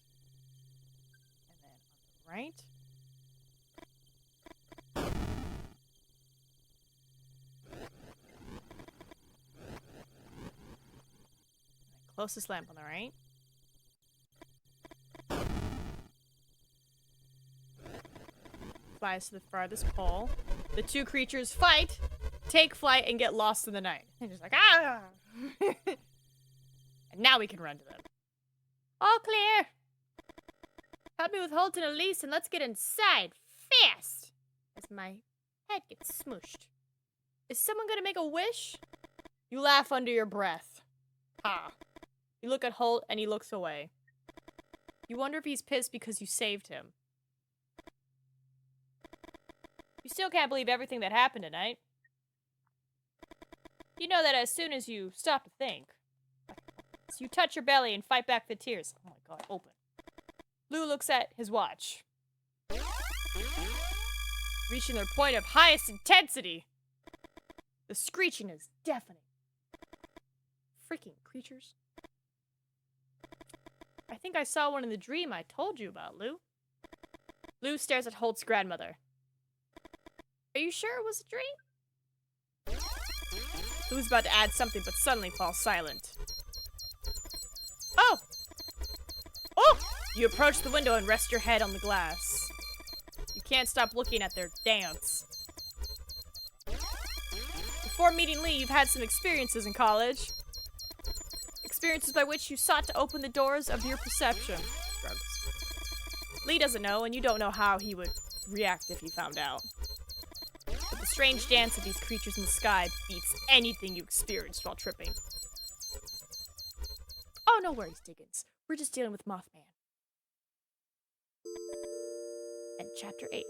And then on the right. Closest lamp on the right. Flies to the farthest pole. The two creatures fight, take flight, and get lost in the night. They're just like, ah! And now we can run to them. All clear! Help me with Holt and Elise and let's get inside. Fast! As my head gets smooshed. Is someone gonna make a wish? You laugh under your breath. Ha. You look at Holt and he looks away. You wonder if he's pissed because you saved him. You still can't believe everything that happened tonight. You know that as soon as you stop to think, so you touch your belly and fight back the tears. Oh my god, open. Lou looks at his watch. Reaching their point of highest intensity. The screeching is deafening. Freaking creatures. I think I saw one in the dream I told you about, Lou. Lou stares at Holt's grandmother. Are you sure it was a dream? Lou's about to add something, but suddenly falls silent. Oh! Oh! You approach the window and rest your head on the glass. You can't stop looking at their dance. Before meeting Lee, you've had some experiences in college. Experiences by which you sought to open the doors of your perception. Drugs. Lee doesn't know, and you don't know how he would react if he found out. But the strange dance of these creatures in the sky beats anything you experienced while tripping. Oh, no worries, Dickens. We're just dealing with Mothman. And Chapter 8.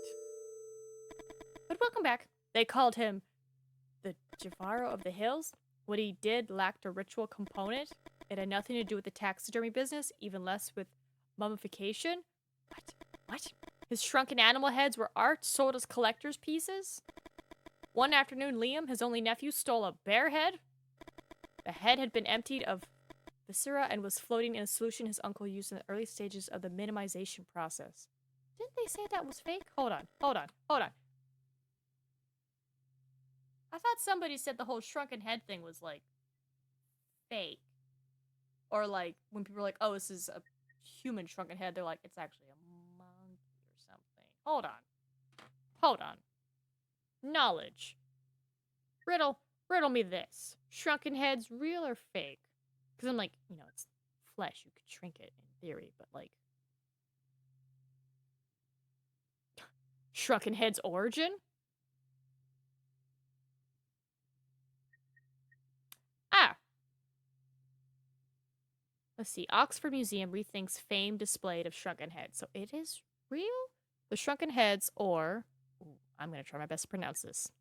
But welcome back. They called him the Javaro of the Hills. What he did lacked a ritual component. It had nothing to do with the taxidermy business, even less with mummification. What? His shrunken animal heads were art sold as collector's pieces? One afternoon, Liam, his only nephew, stole a bear head. The head had been emptied of viscera and was floating in a solution his uncle used in the early stages of the minimization process. Didn't they say that was fake? Hold on. I thought somebody said the whole shrunken head thing was, like, fake. Or, like, when people are like, oh, this is a human shrunken head, they're like, it's actually a monkey or something. Hold on. Knowledge. Riddle me this. Shrunken heads, real or fake? Because I'm like, it's flesh. You could shrink it in theory, but, like... Shrunken head's origin? Let's see. Oxford Museum rethinks famed display of shrunken heads. So it is real? The shrunken heads, or... I'm going to try my best to pronounce this.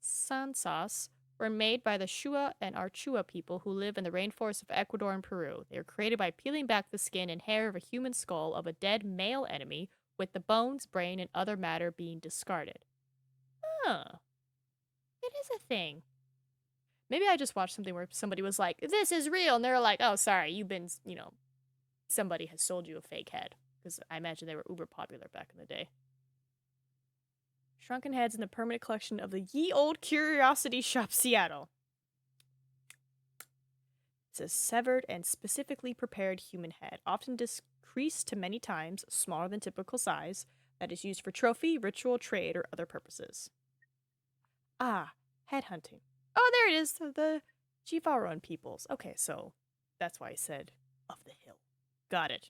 Sansas were made by the Shua and Archua people who live in the rainforests of Ecuador and Peru. They were created by peeling back the skin and hair of a human skull of a dead male enemy, with the bones, brain, and other matter being discarded. Huh. It is a thing. Maybe I just watched something where somebody was like, this is real, and they're like, oh, sorry, you've been, somebody has sold you a fake head. Because I imagine they were uber popular back in the day. Shrunken heads in the permanent collection of the Ye Old Curiosity Shop, Seattle. It's a severed and specifically prepared human head, often decreased to many times, smaller than typical size, that is used for trophy, ritual, trade, or other purposes. Head hunting. Oh, there it is, the Jivaron peoples. Okay, so that's why I said of the hill. Got it.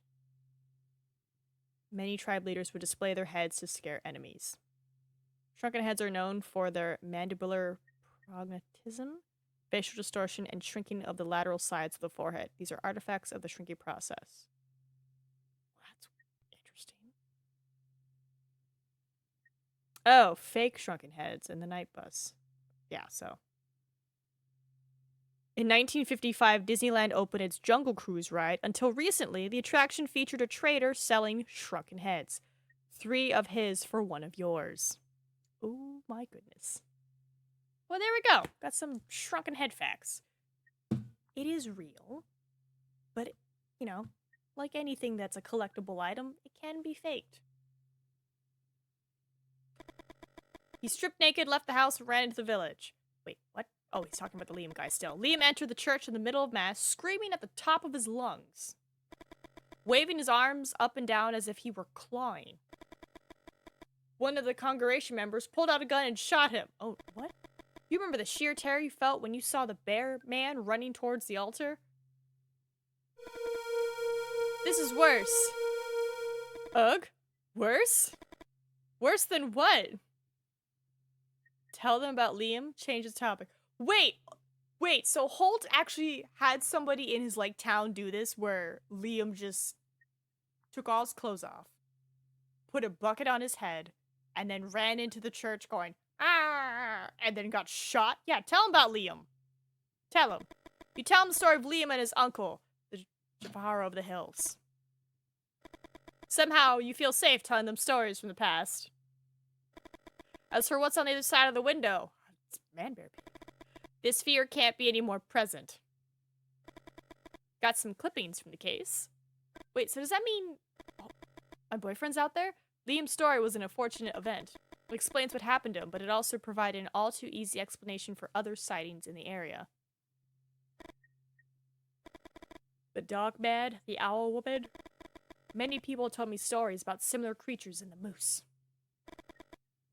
Many tribe leaders would display their heads to scare enemies. Shrunken heads are known for their mandibular prognatism, facial distortion, and shrinking of the lateral sides of the forehead. These are artifacts of the shrinking process. That's interesting. Oh, fake shrunken heads in the night bus. Yeah, so. In 1955, Disneyland opened its Jungle Cruise ride. Until recently, the attraction featured a trader selling shrunken heads. 3 of his for 1 of yours. Oh my goodness. Well, there we go. Got some shrunken head facts. It is real, but, like anything that's a collectible item, it can be faked. He stripped naked, left the house, and ran into the village. Wait, what? Oh, he's talking about the Liam guy still. Liam entered the church in the middle of Mass, screaming at the top of his lungs, waving his arms up and down as if he were clawing. One of the congregation members pulled out a gun and shot him. Oh, what? You remember the sheer terror you felt when you saw the bear man running towards the altar? This is worse. Ugh? Worse? Worse than what? Tell them about Liam. Change the topic. Wait, so Holt actually had somebody in his, town do this where Liam just took all his clothes off, put a bucket on his head, and then ran into the church going, ah, and then got shot? Yeah, tell him about Liam. Tell him. You tell him the story of Liam and his uncle, the Javaro of the Hills. Somehow, you feel safe telling them stories from the past. As for what's on the other side of the window, it's man-bear people. This fear can't be any more present. Got some clippings from the case. Wait, so does that mean my boyfriend's out there? Liam's story was an unfortunate event. It explains what happened to him, but it also provided an all-too-easy explanation for other sightings in the area. The dog man, the owl woman. Many people told me stories about similar creatures in the moose.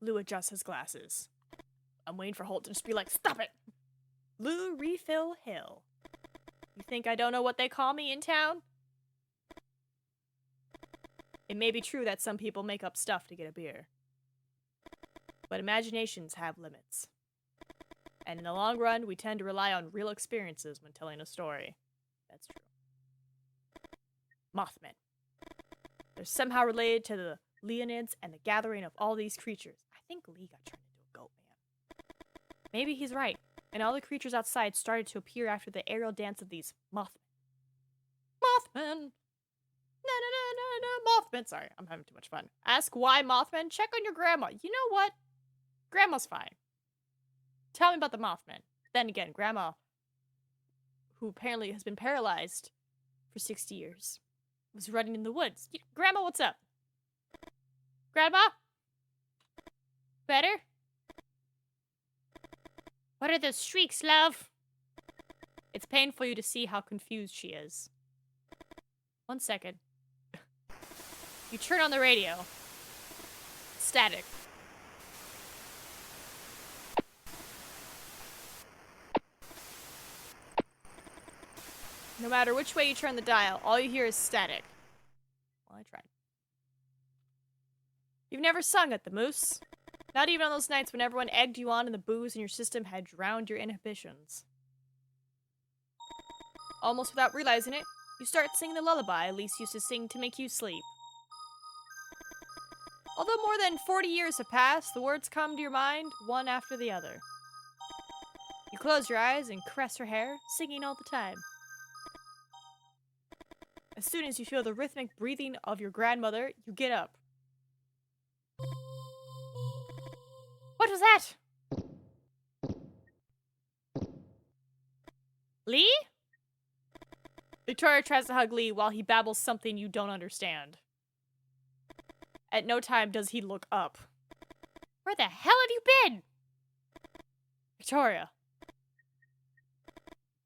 Lou adjusts his glasses. I'm waiting for Holt to just be like, stop it! Lou Refill Hill. You think I don't know what they call me in town? It may be true that some people make up stuff to get a beer. But imaginations have limits. And in the long run, we tend to rely on real experiences when telling a story. That's true. Mothmen. They're somehow related to the Leonids and the gathering of all these creatures. I think Lee got turned into a goat man. Maybe he's right, and all the creatures outside started to appear after the aerial dance of these Mothmen. Mothmen! Mothman. Sorry, I'm having too much fun. Ask why Mothman? Check on your grandma. You know what? Grandma's fine. Tell me about the Mothman. Then again, Grandma, who apparently has been paralyzed for 60 years, was running in the woods. Grandma, what's up? Grandma? Better? What are those shrieks, love? It's painful for you to see how confused she is. 1 second. You turn on the radio. Static. No matter which way you turn the dial, all you hear is static. Well, I tried. You've never sung at the Moose. Not even on those nights when everyone egged you on and the booze in your system had drowned your inhibitions. Almost without realizing it, you start singing the lullaby Elise used to sing to make you sleep. Although more than 40 years have passed, the words come to your mind one after the other. You close your eyes and caress her hair, singing all the time. As soon as you feel the rhythmic breathing of your grandmother, you get up. What was that? Lee? Victoria tries to hug Lee while he babbles something you don't understand. At no time does he look up. Where the hell have you been? Victoria.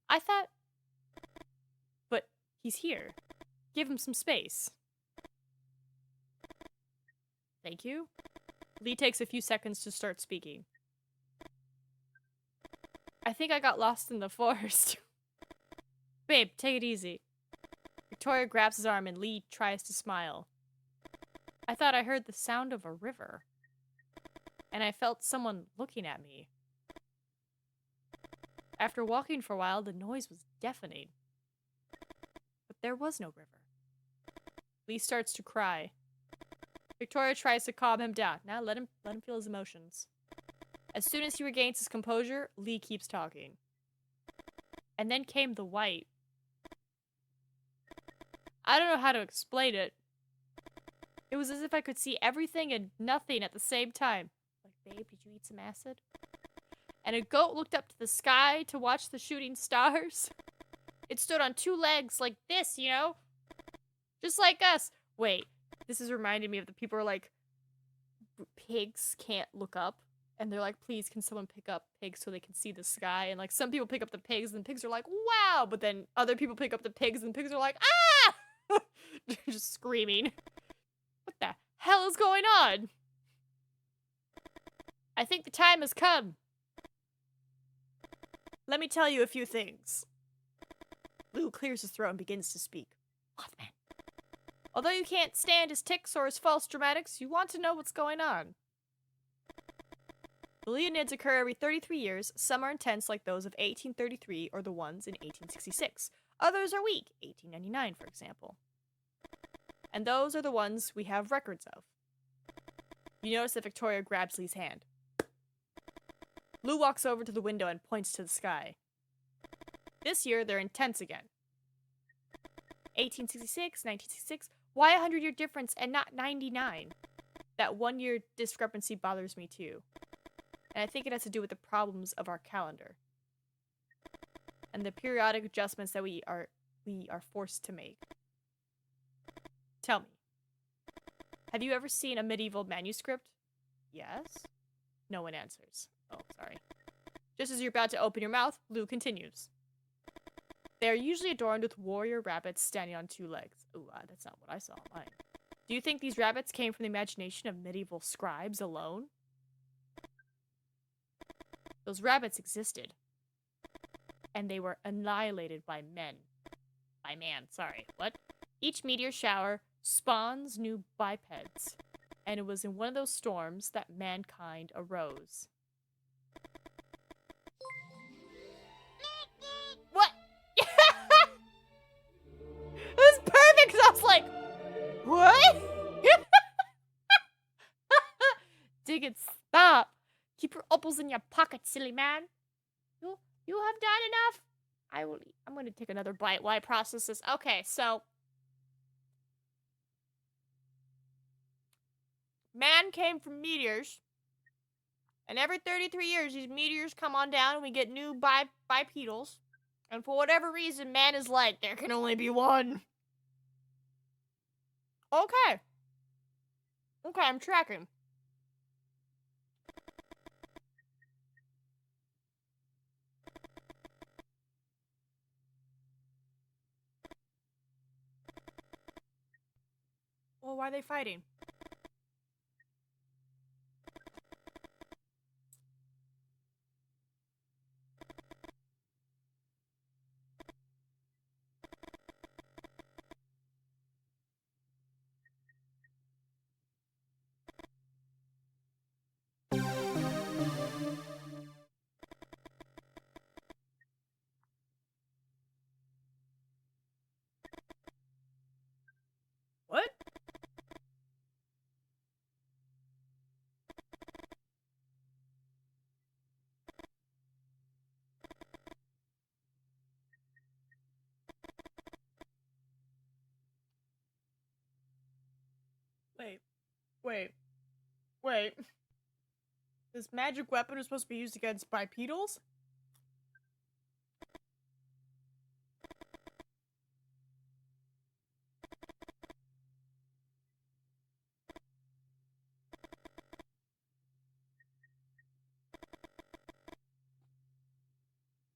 I thought... But he's here. Give him some space. Thank you. Lee takes a few seconds to start speaking. I think I got lost in the forest. Babe, take it easy. Victoria grabs his arm and Lee tries to smile. I thought I heard the sound of a river. And I felt someone looking at me. After walking for a while, the noise was deafening. But there was no river. Lee starts to cry. Victoria tries to calm him down. Now let him feel his emotions. As soon as he regains his composure, Lee keeps talking. And then came the white. I don't know how to explain it. It was as if I could see everything and nothing at the same time. Like, babe, did you eat some acid? And a goat looked up to the sky to watch the shooting stars. It stood on 2 legs like this, you know? Just like us. Wait, this is reminding me of the people who are like, pigs can't look up. And they're like, please, can someone pick up pigs so they can see the sky? And like, some people pick up the pigs and pigs are like, wow! But then other people pick up the pigs and pigs are like, ah! Just screaming. What the hell is going on? I think the time has come. Let me tell you a few things. Lou clears his throat and begins to speak. Mothman. Although you can't stand his tics or his false dramatics, you want to know what's going on. The Leonids occur every 33 years. Some are intense like those of 1833 or the ones in 1866. Others are weak, 1899 for example. And those are the ones we have records of. You notice that Victoria grabs Lee's hand. Lou walks over to the window and points to the sky. This year, they're intense again. 1866, 1966. Why a 100-year difference and not 99? That 1-year discrepancy bothers me too. And I think it has to do with the problems of our calendar. And the periodic adjustments that we are forced to make. Tell me. Have you ever seen a medieval manuscript? Yes? No one answers. Oh, sorry. Just as you're about to open your mouth, Lou continues. They are usually adorned with warrior rabbits standing on 2 legs. Ooh, that's not what I saw on mine. Do you think these rabbits came from the imagination of medieval scribes alone? Those rabbits existed. And they were annihilated by men. By man, sorry. What? Each meteor shower spawns new bipeds. And it was in one of those storms that mankind arose. What? it stop. Keep your opals in your pocket, silly man. You have done enough? I will eat. I'm going to take another bite while I process this. Okay, so man came from meteors, and every 33 years, these meteors come on down, and we get new bipedals. And for whatever reason, man is like, there can only be one. Okay. Okay, I'm tracking. Well, why are they fighting? What? Wait. Wait. Wait. This magic weapon is supposed to be used against bipedals?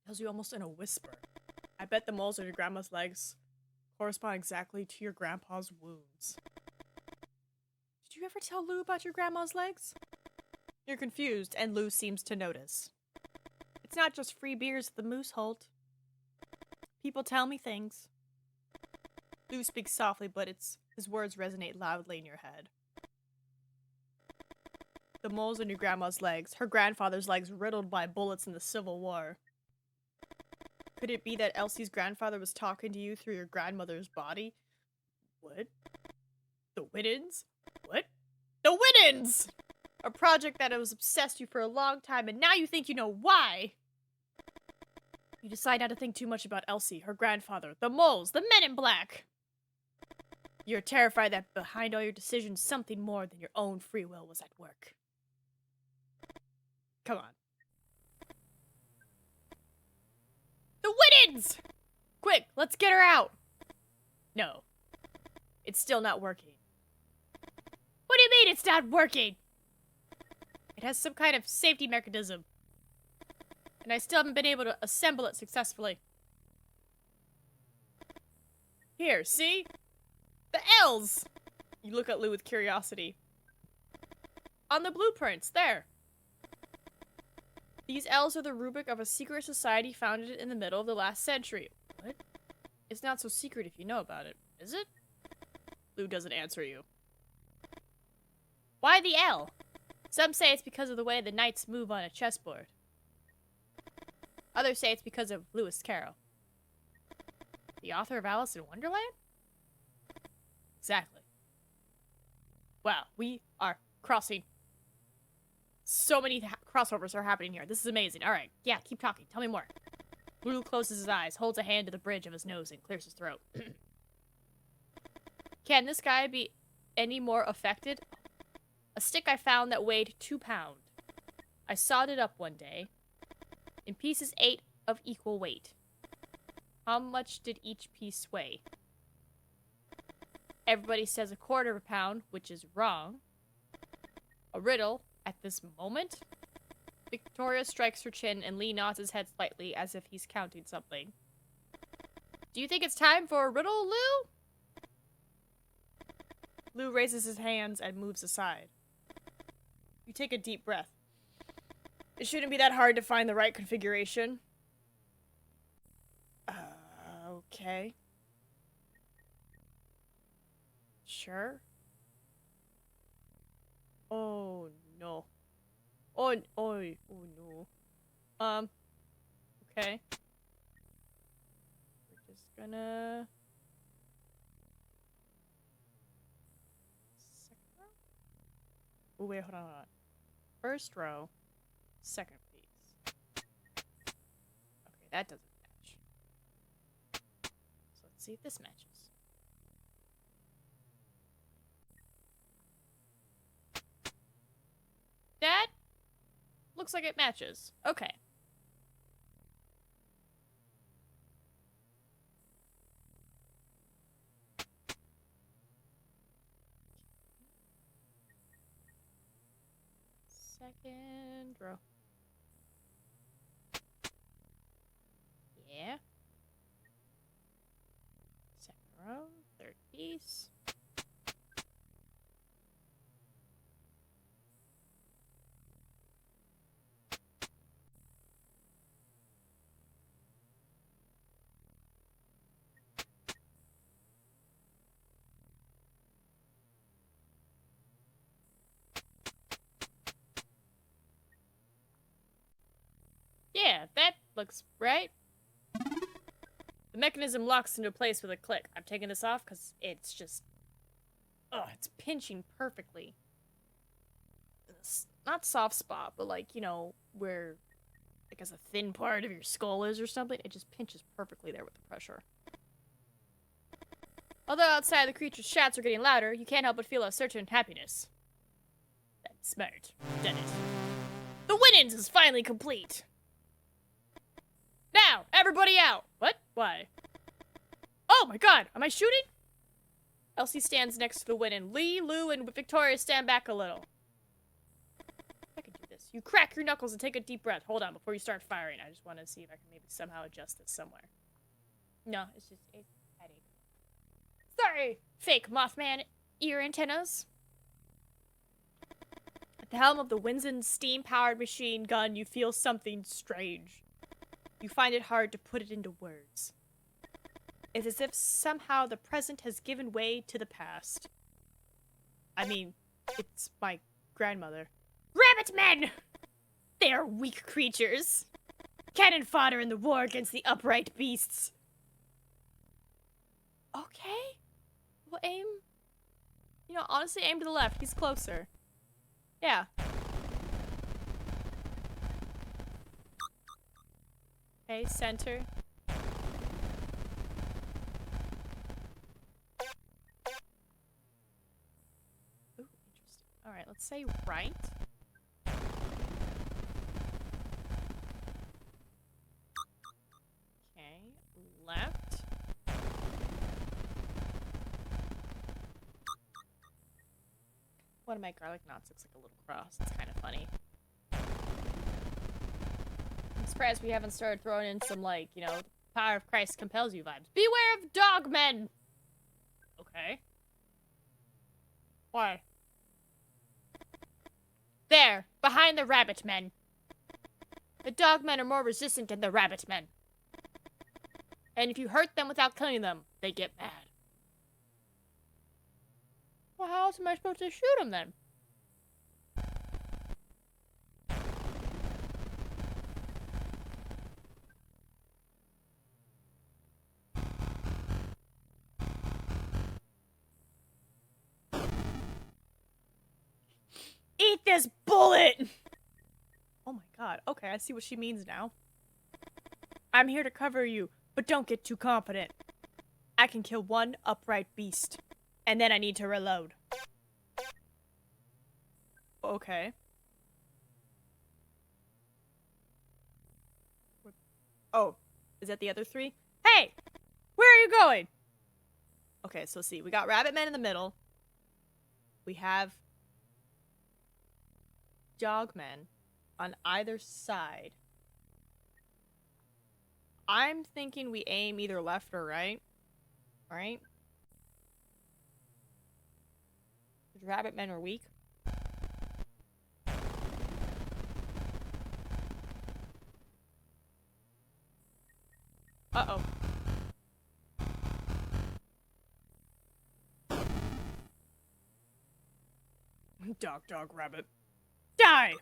Tells you almost in a whisper. I bet the moles on your grandma's legs correspond exactly to your grandpa's wounds. Did you ever tell Lou about your grandma's legs? You're confused, and Lou seems to notice. It's not just free beers at the Moose Holt. People tell me things. Lou speaks softly, but his words resonate loudly in your head. The moles on your grandma's legs, her grandfather's legs riddled by bullets in the Civil War. Could it be that Elsie's grandfather was talking to you through your grandmother's body? What? The Widdens? What? The Widdens! A project that has obsessed you for a long time, and now you think you know why! You decide not to think too much about Elsie, her grandfather, the moles, the men in black! You're terrified that behind all your decisions, something more than your own free will was at work. Come on. The Widdens! Quick, let's get her out! No. It's still not working. What do you mean it's not working? It has some kind of safety mechanism. And I still haven't been able to assemble it successfully. Here, see? The L's! You look at Lou with curiosity. On the blueprints, there. These L's are the rubric of a secret society founded in the middle of the last century. What? It's not so secret if you know about it, is it? Lou doesn't answer you. Why the L? Some say it's because of the way the knights move on a chessboard. Others say it's because of Lewis Carroll. The author of Alice in Wonderland? Exactly. Wow, we are crossing. So many crossovers are happening here. This is amazing. All right, yeah, keep talking. Tell me more. Lou closes his eyes, holds a hand to the bridge of his nose, and clears his throat. Can this guy be any more affected? A stick I found that weighed 2 pounds. I sawed it up one day. In pieces 8 of equal weight. How much did each piece weigh? Everybody says 1/4 pound, which is wrong. A riddle at this moment? Victoria strikes her chin and Lee nods his head slightly as if he's counting something. Do you think it's time for a riddle, Lou? Lou raises his hands and moves aside. You take a deep breath. It shouldn't be that hard to find the right configuration. Okay. Sure. Oh no. Oh no. Okay. We're just gonna Oh wait, hold on. First row, second piece. Okay, that doesn't match. So let's see if this matches. That looks like it matches. Okay. Second row. Yeah. Second row, third piece. Yeah, that looks right. The mechanism locks into place with a click. I'm taking this off because it's just... Ugh, it's pinching perfectly. It's not soft spot, but like, you know, where... like as a thin part of your skull is or something, it just pinches perfectly there with the pressure. Although outside the creature's shouts are getting louder, you can't help but feel a certain happiness. That's smart. Done it. The winnings is finally complete! Now, everybody out! What? Why? Oh my god, am I shooting? Elsie stands next to the winning. Lee, Lou, and Victoria stand back a little. I can do this. You crack your knuckles and take a deep breath. Hold on, before you start firing. I just want to see if I can maybe somehow adjust this somewhere. No, it's just a headache. Sorry, fake Mothman ear antennas. At the helm of the Winsen steam-powered machine gun, you feel something strange. You find it hard to put it into words. It's as if somehow the present has given way to the past. I mean, it's my grandmother. Rabbit men! They are weak creatures. Cannon fodder in the war against the upright beasts. Okay. Well, aim... You know, honestly, aim to the left. He's closer. Yeah. Okay, center. Ooh, interesting. Alright, let's say right. Okay, left. One of my garlic knots looks like a little cross. It's kind of funny. I'm surprised we haven't started throwing in some, like, you know, power of Christ compels you vibes. Beware of dogmen! Okay. Why? There, behind the rabbit men. The dogmen are more resistant than the rabbit men. And if you hurt them without killing them, they get mad. Well, how else am I supposed to shoot them then? Eat this bullet! Oh my god, okay, I see what she means now. I'm here to cover you, but don't get too confident. I can kill one upright beast, and then I need to reload. Okay. Oh, is that the other three? Hey! Where are you going? Okay, so see, we got rabbit men in the middle. We have dogmen on either side. I'm thinking we aim either left or right. Right? The rabbit men are weak. Uh-oh. Dog, rabbit. Die!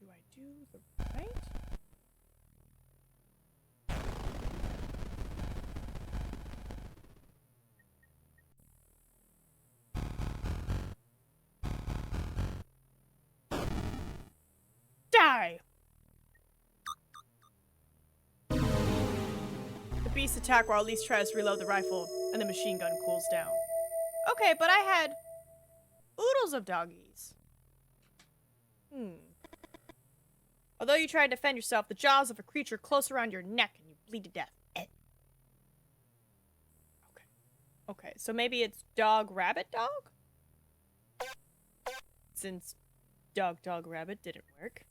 Do I do the right? Die! The beasts attack while Elise tries to reload the rifle, and the machine gun cools down. Okay, but I had oodles of doggies. Although you try to defend yourself, the jaws of a creature close around your neck and you bleed to death. Okay, so maybe it's dog, rabbit, dog? Since dog, dog, rabbit didn't work.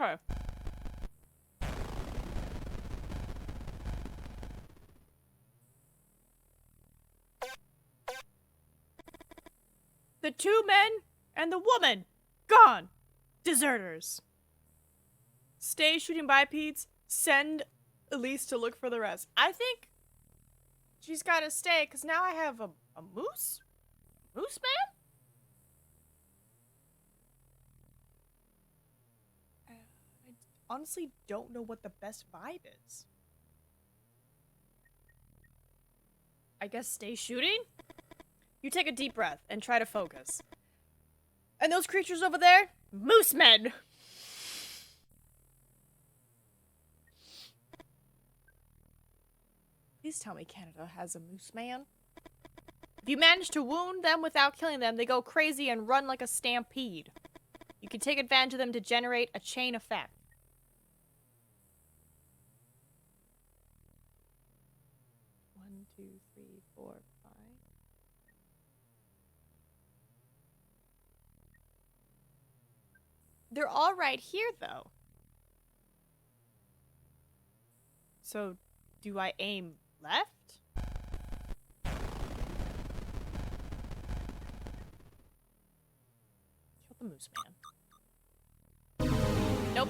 Okay. The 2 men and the woman gone. Deserters. Stay shooting bipeds. Send Elise to look for the rest. I think she's got to stay because now I have a moose? Moose man? I honestly don't know what the best vibe is. I guess stay shooting? You take a deep breath and try to focus. And those creatures over there? Moose men! Please tell me Canada has a moose man. If you manage to wound them without killing them, they go crazy and run like a stampede. You can take advantage of them to generate a chain effect. One, two, three, four, five. They're all right here, though. So, do I aim left? Kill the moose man. Nope.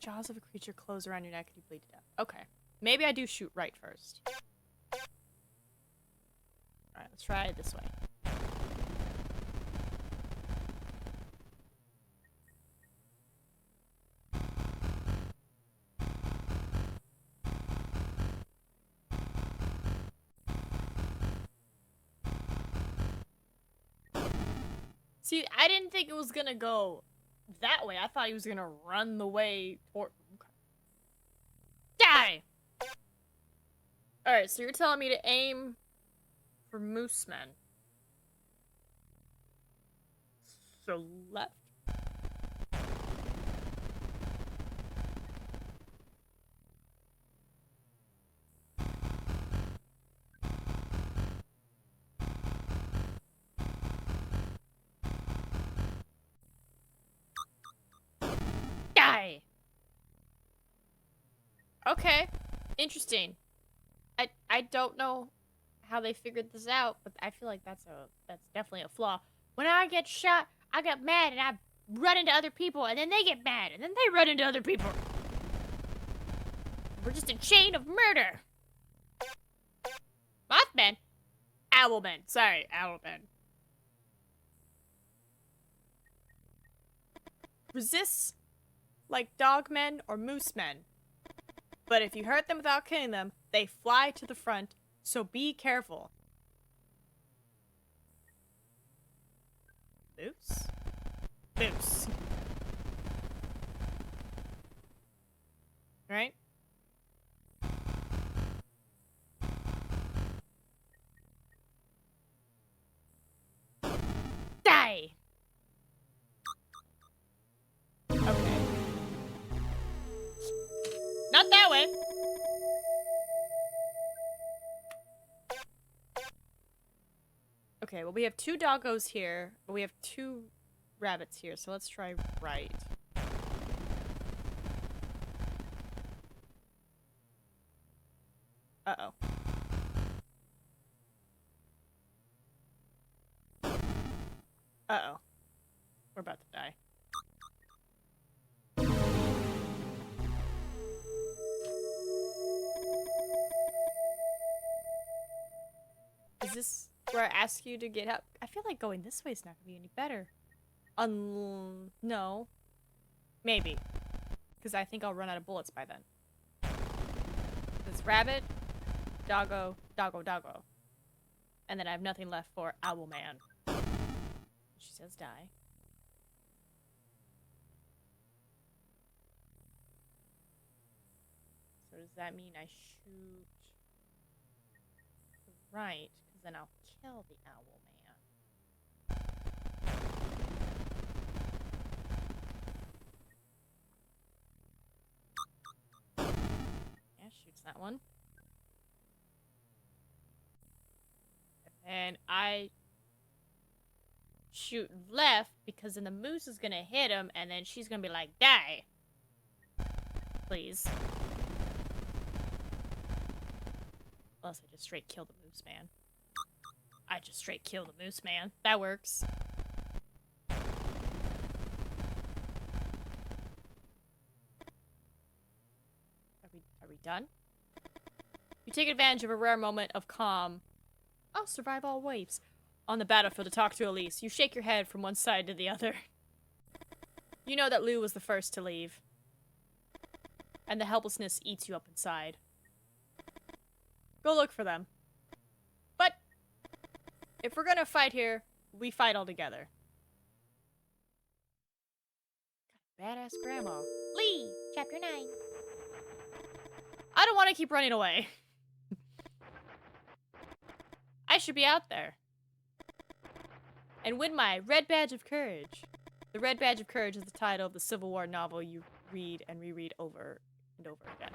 Jaws of a creature close around your neck and you bleed to death. Okay. Maybe I do shoot right first. Alright, let's try it this way. See, I didn't think it was gonna go that way. I thought he was gonna run the way toward... Okay. Die! Alright, so you're telling me to aim for moose men. So left. Die! Okay. Interesting. I don't know how they figured this out, but I feel like that's definitely a flaw. When I get shot, I get mad and I run into other people, and then they get mad, and then they run into other people. We're just a chain of murder. Mothmen? Owlmen. Sorry, owlmen. Resists like dogmen or moosemen. But if you hurt them without killing them, they fly to the front, so be careful. Moose? Moose. Right? Die! Okay. Not that way. Okay, well we have 2 doggos here, but we have 2 rabbits here, so let's try right. Uh-oh. Uh-oh. We're about to die. Is this where I ask you to get up? I feel like going this way is not gonna be any better. No. Maybe. Because I think I'll run out of bullets by then. This rabbit, doggo, doggo, doggo. And then I have nothing left for Owl Man. She says die. So does that mean I shoot right? Because then I'll kill the Owl Man. Yeah, shoots that one. And I shoot left because then the moose is gonna hit him and then she's gonna be like, die. Please. Unless I just straight kill the moose man. I just straight kill the moose man. That works. Are we done? You take advantage of a rare moment of calm. I'll survive all waves. On the battlefield to talk to Elise. You shake your head from one side to the other. You know that Lou was the first to leave. And the helplessness eats you up inside. Go look for them. But if we're gonna fight here, we fight all together. Badass grandma. Lee, chapter 9. I don't want to keep running away. I should be out there. And win my Red Badge of Courage. The Red Badge of Courage is the title of the Civil War novel you read and reread over and over again.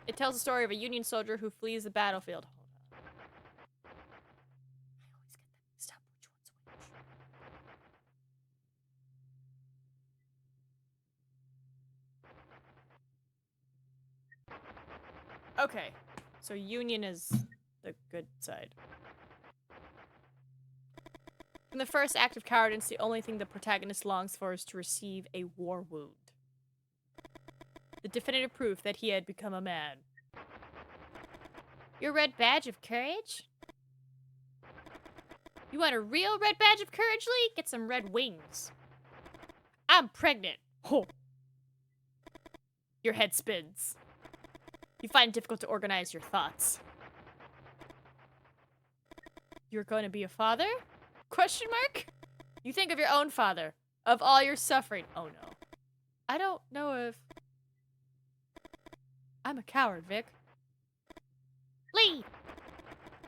It tells the story of a Union soldier who flees the battlefield. Hold on. I always get them mixed up. Which one's which? Okay. So Union is the good side. In the first act of cowardice, the only thing the protagonist longs for is to receive a war wound. The definitive proof that he had become a man. Your Red Badge of Courage? You want a real Red Badge of Courage, Lee? Get some red wings. I'm pregnant. Oh. Your head spins. You find it difficult to organize your thoughts. You're going to be a father? Question mark? You think of your own father. Of all your suffering. Oh no. I don't know if... I'm a coward, Vic. Lee!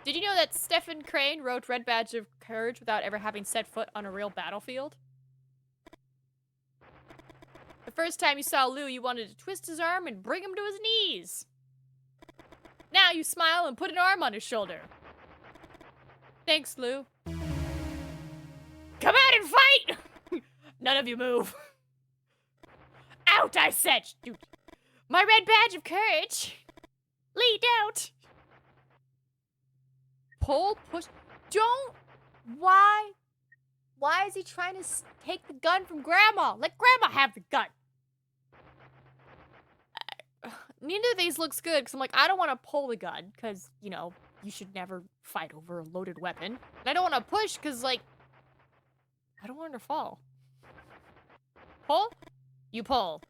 Did you know that Stephen Crane wrote Red Badge of Courage without ever having set foot on a real battlefield? The first time you saw Lou, you wanted to twist his arm and bring him to his knees. Now you smile and put an arm on his shoulder. Thanks, Lou. Come out and fight! None of you move. Out, I said! Dude. My Red Badge of Courage! Lee, don't! Pull, push. Don't! Why? Why is he trying to take the gun from Grandma? Let Grandma have the gun! Neither of these looks good, because I'm like, I don't want to pull the gun, because, you know, you should never fight over a loaded weapon. And I don't want to push, because, like, I don't want her to fall. Pull? You pull.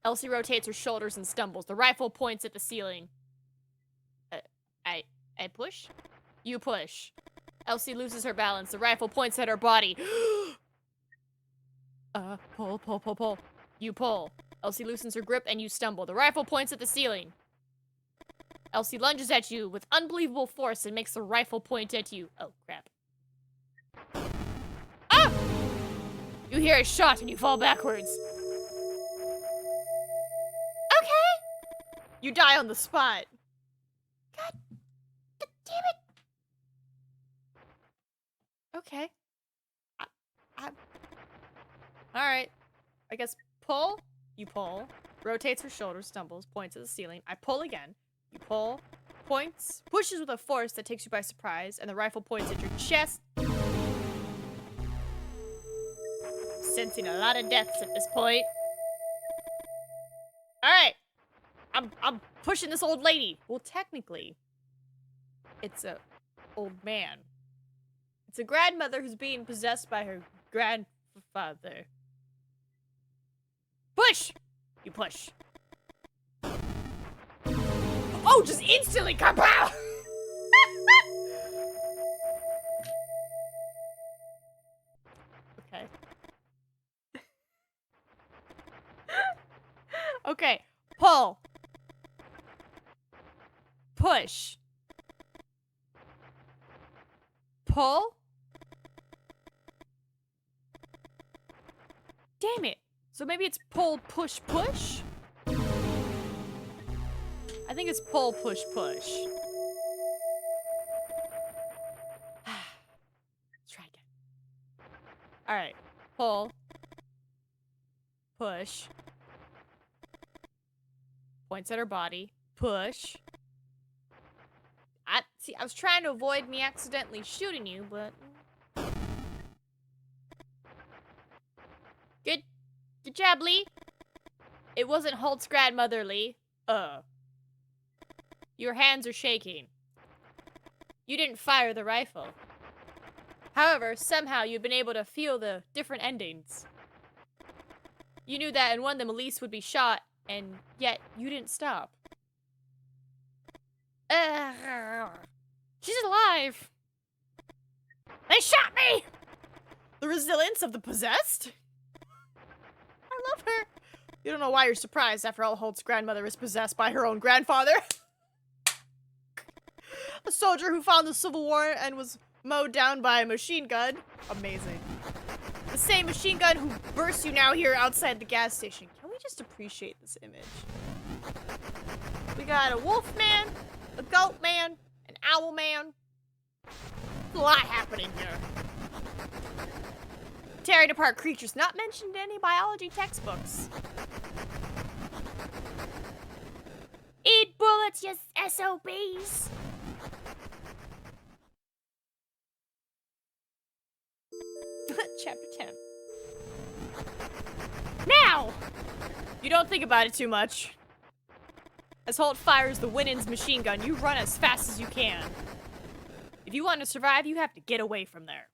Elsie rotates her shoulders and stumbles. The rifle points at the ceiling. I push? You push. Elsie loses her balance. The rifle points at her body. Pull, pull, pull, pull. You pull. Elsie loosens her grip and you stumble. The rifle points at the ceiling. Elsie lunges at you with unbelievable force and makes the rifle point at you. Oh, crap. Ah! You hear a shot and you fall backwards. Okay. You die on the spot. God damn it. Okay. Alright. I guess pull. You pull. Rotates her shoulders, stumbles, points at the ceiling. I pull again. You pull. Points. Pushes with a force that takes you by surprise. And the rifle points at your chest. Sensing a lot of deaths at this point. Alright. I'm pushing this old lady. Well, technically, it's a old man. It's a grandmother who's being possessed by her grandfather. Push! You push. Oh, just instantly kapow! Okay. Okay. Pull. Push. Pull. Damn it. So maybe it's pull, push, push? I think it's pull, push, push. Let's try again. Alright. Pull. Push. Points at her body. Push. I was trying to avoid me accidentally shooting you, but... Good job, Lee. It wasn't Holt's grandmother, Lee. Your hands are shaking. You didn't fire the rifle. However, somehow you've been able to feel the different endings. You knew that in one of them Elise would be shot, and yet you didn't stop. She's alive! They shot me! The resilience of the possessed? I love her. You don't know why you're surprised after all Holt's grandmother is possessed by her own grandfather. A soldier who fought in the Civil War and was mowed down by a machine gun. Amazing. The same machine gun who bursts you now here outside the gas station. Can we just appreciate this image? We got a wolf man, a goat man, an owl man. There's a lot happening here. Tearing apart creatures not mentioned in any biology textbooks. Eat bullets, you SOBs! Chapter 10. Now! You don't think about it too much. As Holt fires the Winans machine gun, you run as fast as you can. If you want to survive, you have to get away from there.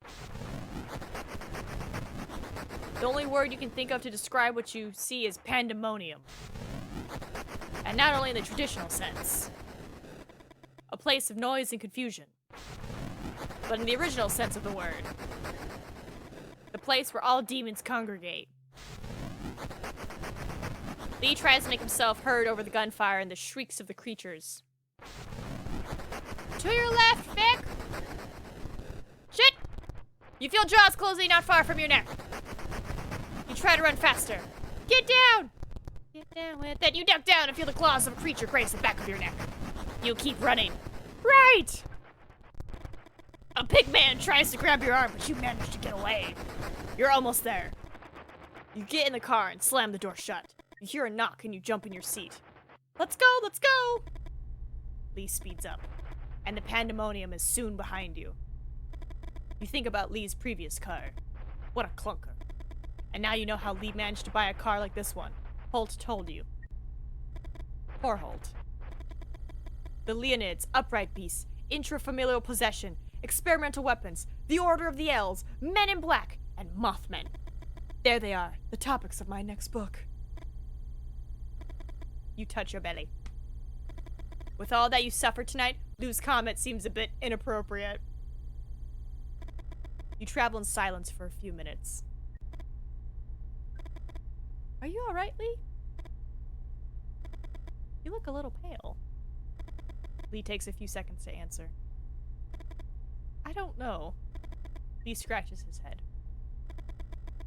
The only word you can think of to describe what you see is pandemonium. And not only in the traditional sense. A place of noise and confusion. But in the original sense of the word. The place where all demons congregate. Lee tries to make himself heard over the gunfire and the shrieks of the creatures. To your left, Vic! Shit! You feel jaws closing not far from your neck. You try to run faster. Get down! Get down with it. You duck down and feel the claws of a creature graze the back of your neck. You keep running. Right! A big man tries to grab your arm, but you manage to get away. You're almost there. You get in the car and slam the door shut. You hear a knock and you jump in your seat. Let's go, let's go! Lee speeds up, and the pandemonium is soon behind you. You think about Lee's previous car. What a clunker. And now you know how Lee managed to buy a car like this one. Holt told you. Poor Holt. The Leonids, upright beasts, intrafamilial possession, experimental weapons, the Order of the Elves, Men in Black, and Mothmen. There they are, the topics of my next book. You touch your belly. With all that you suffered tonight, Lou's comment seems a bit inappropriate. You travel in silence for a few minutes. Are you alright, Lee? You look a little pale. Lee takes a few seconds to answer. I don't know. Lee scratches his head.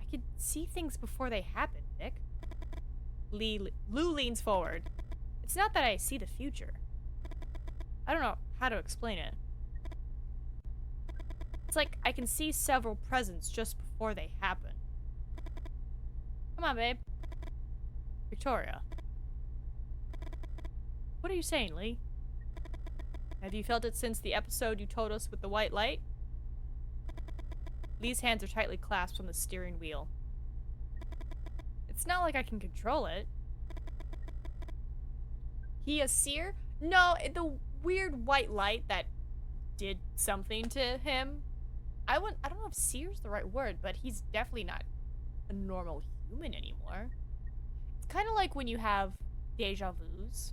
I could see things before they happen, Vic. Lou leans forward. It's not that I see the future. I don't know how to explain it. It's like I can see several presents just before they happen. Come on, babe. Victoria. What are you saying, Lee? Have you felt it since the episode you told us with the white light? Lee's hands are tightly clasped on the steering wheel. It's not like I can control it. He a seer? No, the weird white light that did something to him. I don't know if seer's the right word, but he's definitely not a normal human anymore. It's kind of like when you have deja vus.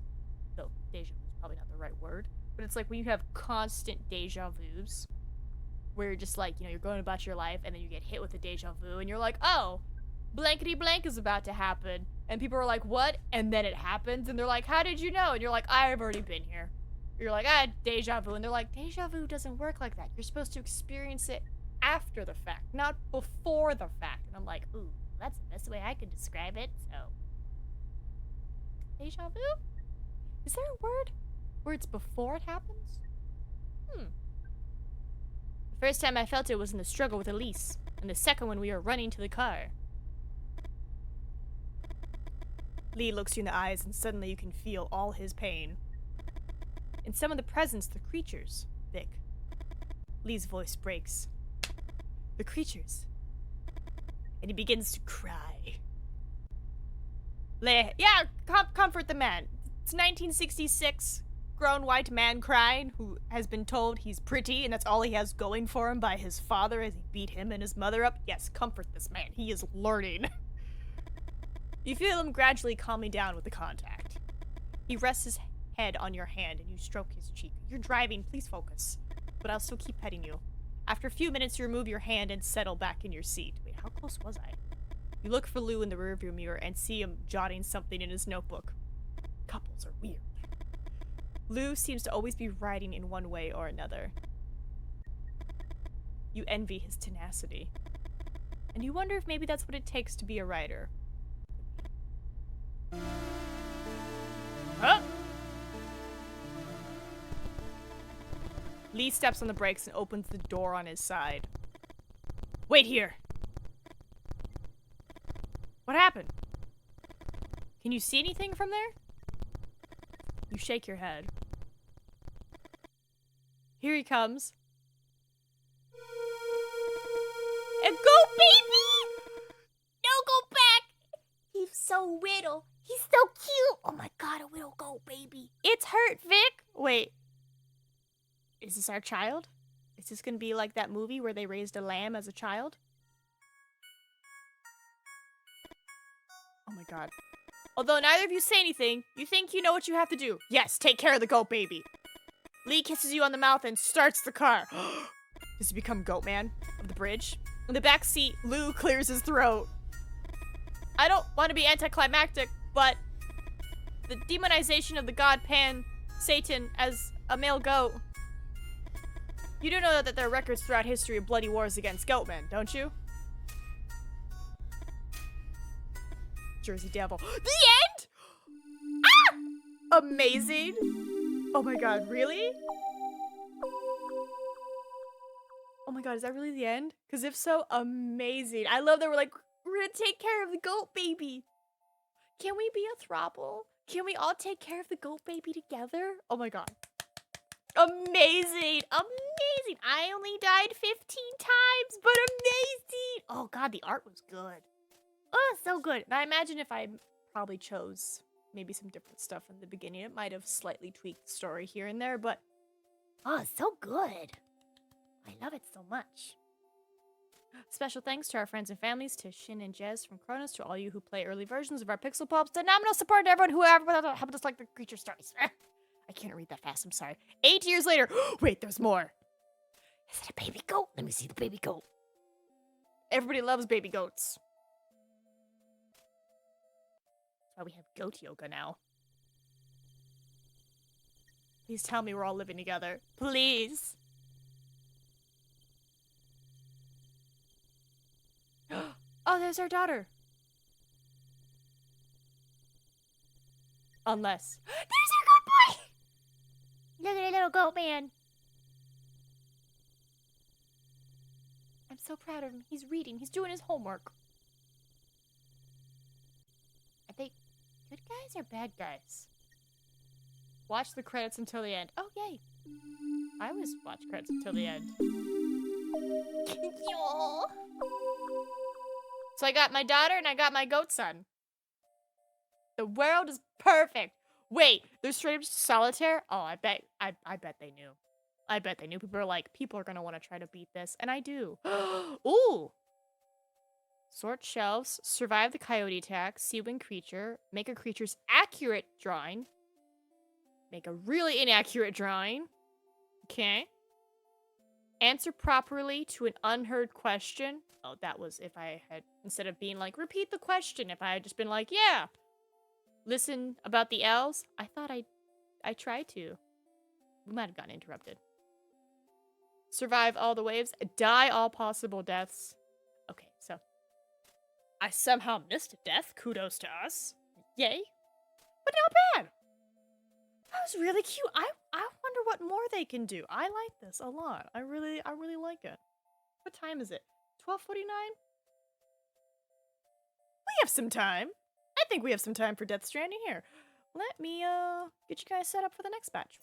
Though deja vu is probably not the right word, but it's like when you have constant deja vus, where you're just like, you're going about your life and then you get hit with a deja vu and you're like, oh, blankety blank is about to happen. And people are like, what? And then it happens and they're like, how did you know? And you're like, I've already been here. You're like, deja vu. And they're like, deja vu doesn't work like that. You're supposed to experience it after the fact, not before the fact. And I'm like, ooh, that's the best way I could describe it, so. Deja vu? Is there a word where it's before it happens? The first time I felt it was in the struggle with Elise, and the second when we were running to the car. Lee looks you in the eyes, and suddenly you can feel all his pain. In some of the presence, the creatures, Vic. Lee's voice breaks. The creatures. And he begins to cry. Lee, yeah, comfort the man. It's 1966. Grown white man crying who has been told he's pretty and that's all he has going for him by his father as he beat him and his mother up. Yes, comfort this man. He is learning. You feel him gradually calming down with the contact. He rests his head on your hand and you stroke his cheek. You're driving, please focus. But I'll still keep petting you. After a few minutes, you remove your hand and settle back in your seat. Wait, how close was I? You look for Lou in the rearview mirror and see him jotting something in his notebook. Couples are weird. Lou seems to always be writing in one way or another. You envy his tenacity. And you wonder if maybe that's what it takes to be a writer. Huh? Lee steps on the brakes and opens the door on his side. Wait here. What happened? Can you see anything from there? You shake your head. Here he comes. And go, baby! No, go back! He's so little. He's so cute. Oh my god, a little goat baby. It's hurt, Vic. Wait. Is this our child? Is this gonna be like that movie where they raised a lamb as a child? Oh my god. Although neither of you say anything, you think you know what you have to do. Yes, take care of the goat baby. Lee kisses you on the mouth and starts the car. Does he become Goat Man of the bridge? In the back seat, Lou clears his throat. I don't want to be anticlimactic, but the demonization of the god Pan, Satan, as a male goat. You do know that there are records throughout history of bloody wars against goatmen, don't you? Jersey Devil. The end? Ah! Amazing. Oh my god, really? Oh my god, is that really the end? Because if so, amazing. I love that we're like, we're gonna take care of the goat baby. Can we be a throuple? Can we all take care of the goat baby together? Oh my god. Amazing. Amazing. I only died 15 times, but amazing. Oh god, the art was good. Oh, so good. And I imagine if I probably chose maybe some different stuff in the beginning, it might have slightly tweaked the story here and there, but oh, so good. I love it so much. Special thanks to our friends and families, to Shin and Jez from Cronus, to all you who play early versions of our Pixel Pops, to nominal support to everyone who helped us like the creature stories. I can't read that fast, I'm sorry. 8 years later, wait, there's more. Is it a baby goat? Let me see the baby goat. Everybody loves baby goats. That's why we have goat yoga now. Please tell me we're all living together. Please. Oh, there's our daughter. Unless. There's our goat boy! Look at our little goat man. I'm so proud of him. He's reading. He's doing his homework. Are they good guys or bad guys? Watch the credits until the end. Oh, yay. I always watch credits until the end. So I got my daughter and I got my goat son. The world is perfect. Wait, they're straight up solitaire? Oh, I bet they knew. I bet they knew. People are like, people are gonna want to try to beat this, and I do. Ooh! Sort shelves, survive the coyote attack, see wing creature, make a creature's accurate drawing, make a really inaccurate drawing. Okay. Answer properly to an unheard question. Oh, that was if I had, instead of being like, repeat the question, if I had just been like, yeah. Listen about the elves. I thought I tried to. We might have gotten interrupted. Survive all the waves. Die all possible deaths. Okay, so I somehow missed a death. Kudos to us. Yay. But not bad. That was really cute. I wonder what more they can do. I like this a lot. I really like it. What time is it? 12:49? We have some time. I think we have some time for Death Stranding here. Let me get you guys set up for the next batch.